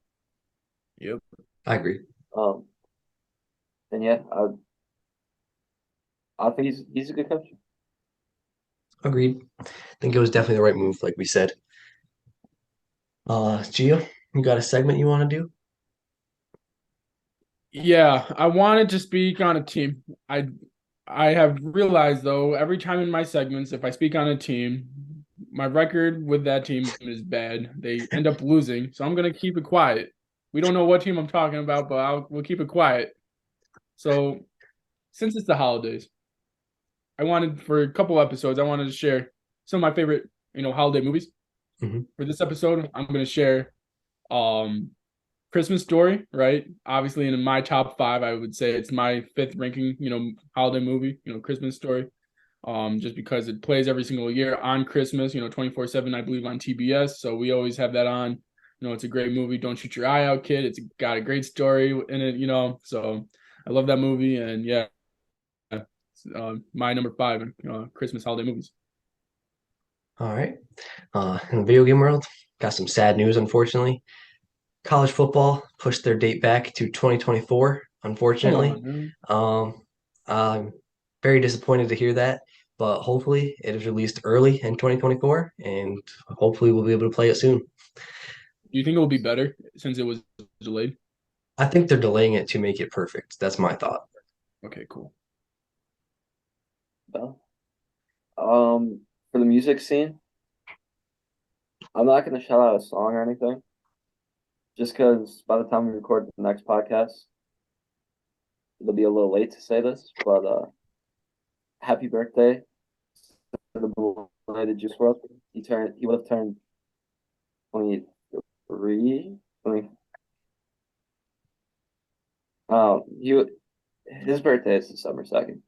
Yep. I agree. Um, and yeah, I think he's a good coach. Agreed. I think it was definitely the right move, like we said. Gio, you got a segment you want to do? Yeah, I wanted to speak on a team. I have realized though, every time in my segments, if I speak on a team, my record with that team is bad. They end up losing, so I'm gonna keep it quiet. We don't know what team I'm talking about, but we'll keep it quiet. So since it's the holidays, I wanted for a couple episodes, I wanted to share some of my favorite, holiday movies. Hmm. For this episode, I'm gonna share um Christmas Story, right? Obviously, in my top five, I would say it's my fifth ranking, holiday movie, Christmas Story. Just because it plays every single year on Christmas, 24/7, I believe, on TBS. So we always have that on. It's a great movie. Don't shoot your eye out, kid. It's got a great story in it. So I love that movie. And yeah, it's, my number five, Christmas holiday movies. All right. In the video game world, got some sad news, unfortunately. College football pushed their date back to 2024, Come unfortunately. on, man. Um, I'm very disappointed to hear that, but hopefully it is released early in 2024, and hopefully we'll be able to play it soon. Do you think it will be better since it was delayed? I think they're delaying it to make it perfect. That's my thought. Okay, cool. Well, for the music scene, I'm not gonna shout out a song or anything, just because by the time we record the next podcast, it'll be a little late to say this. But happy birthday to the belated Juice WRLD. He would have turned 23, 20. His birthday is December 2nd.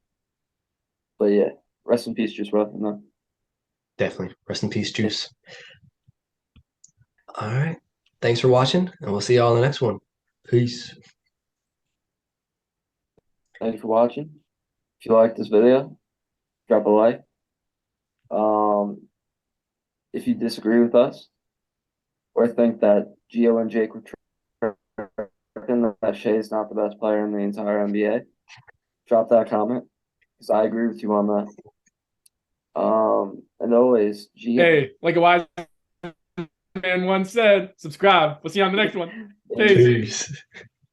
But yeah, rest in peace, Juice WRLD. No. Definitely. Rest in peace, Juice. All right. Thanks for watching, and we'll see y'all in the next one. Peace. Thank you for watching. If you like this video, drop a like. Um, if you disagree with us or think that Gio and Jake were tripping, that Shea is not the best player in the entire NBA, drop that comment because I agree with you on that. And always, Gio. Hey, like a wise man once said, subscribe. We'll see you on the next one. Peace. Peace.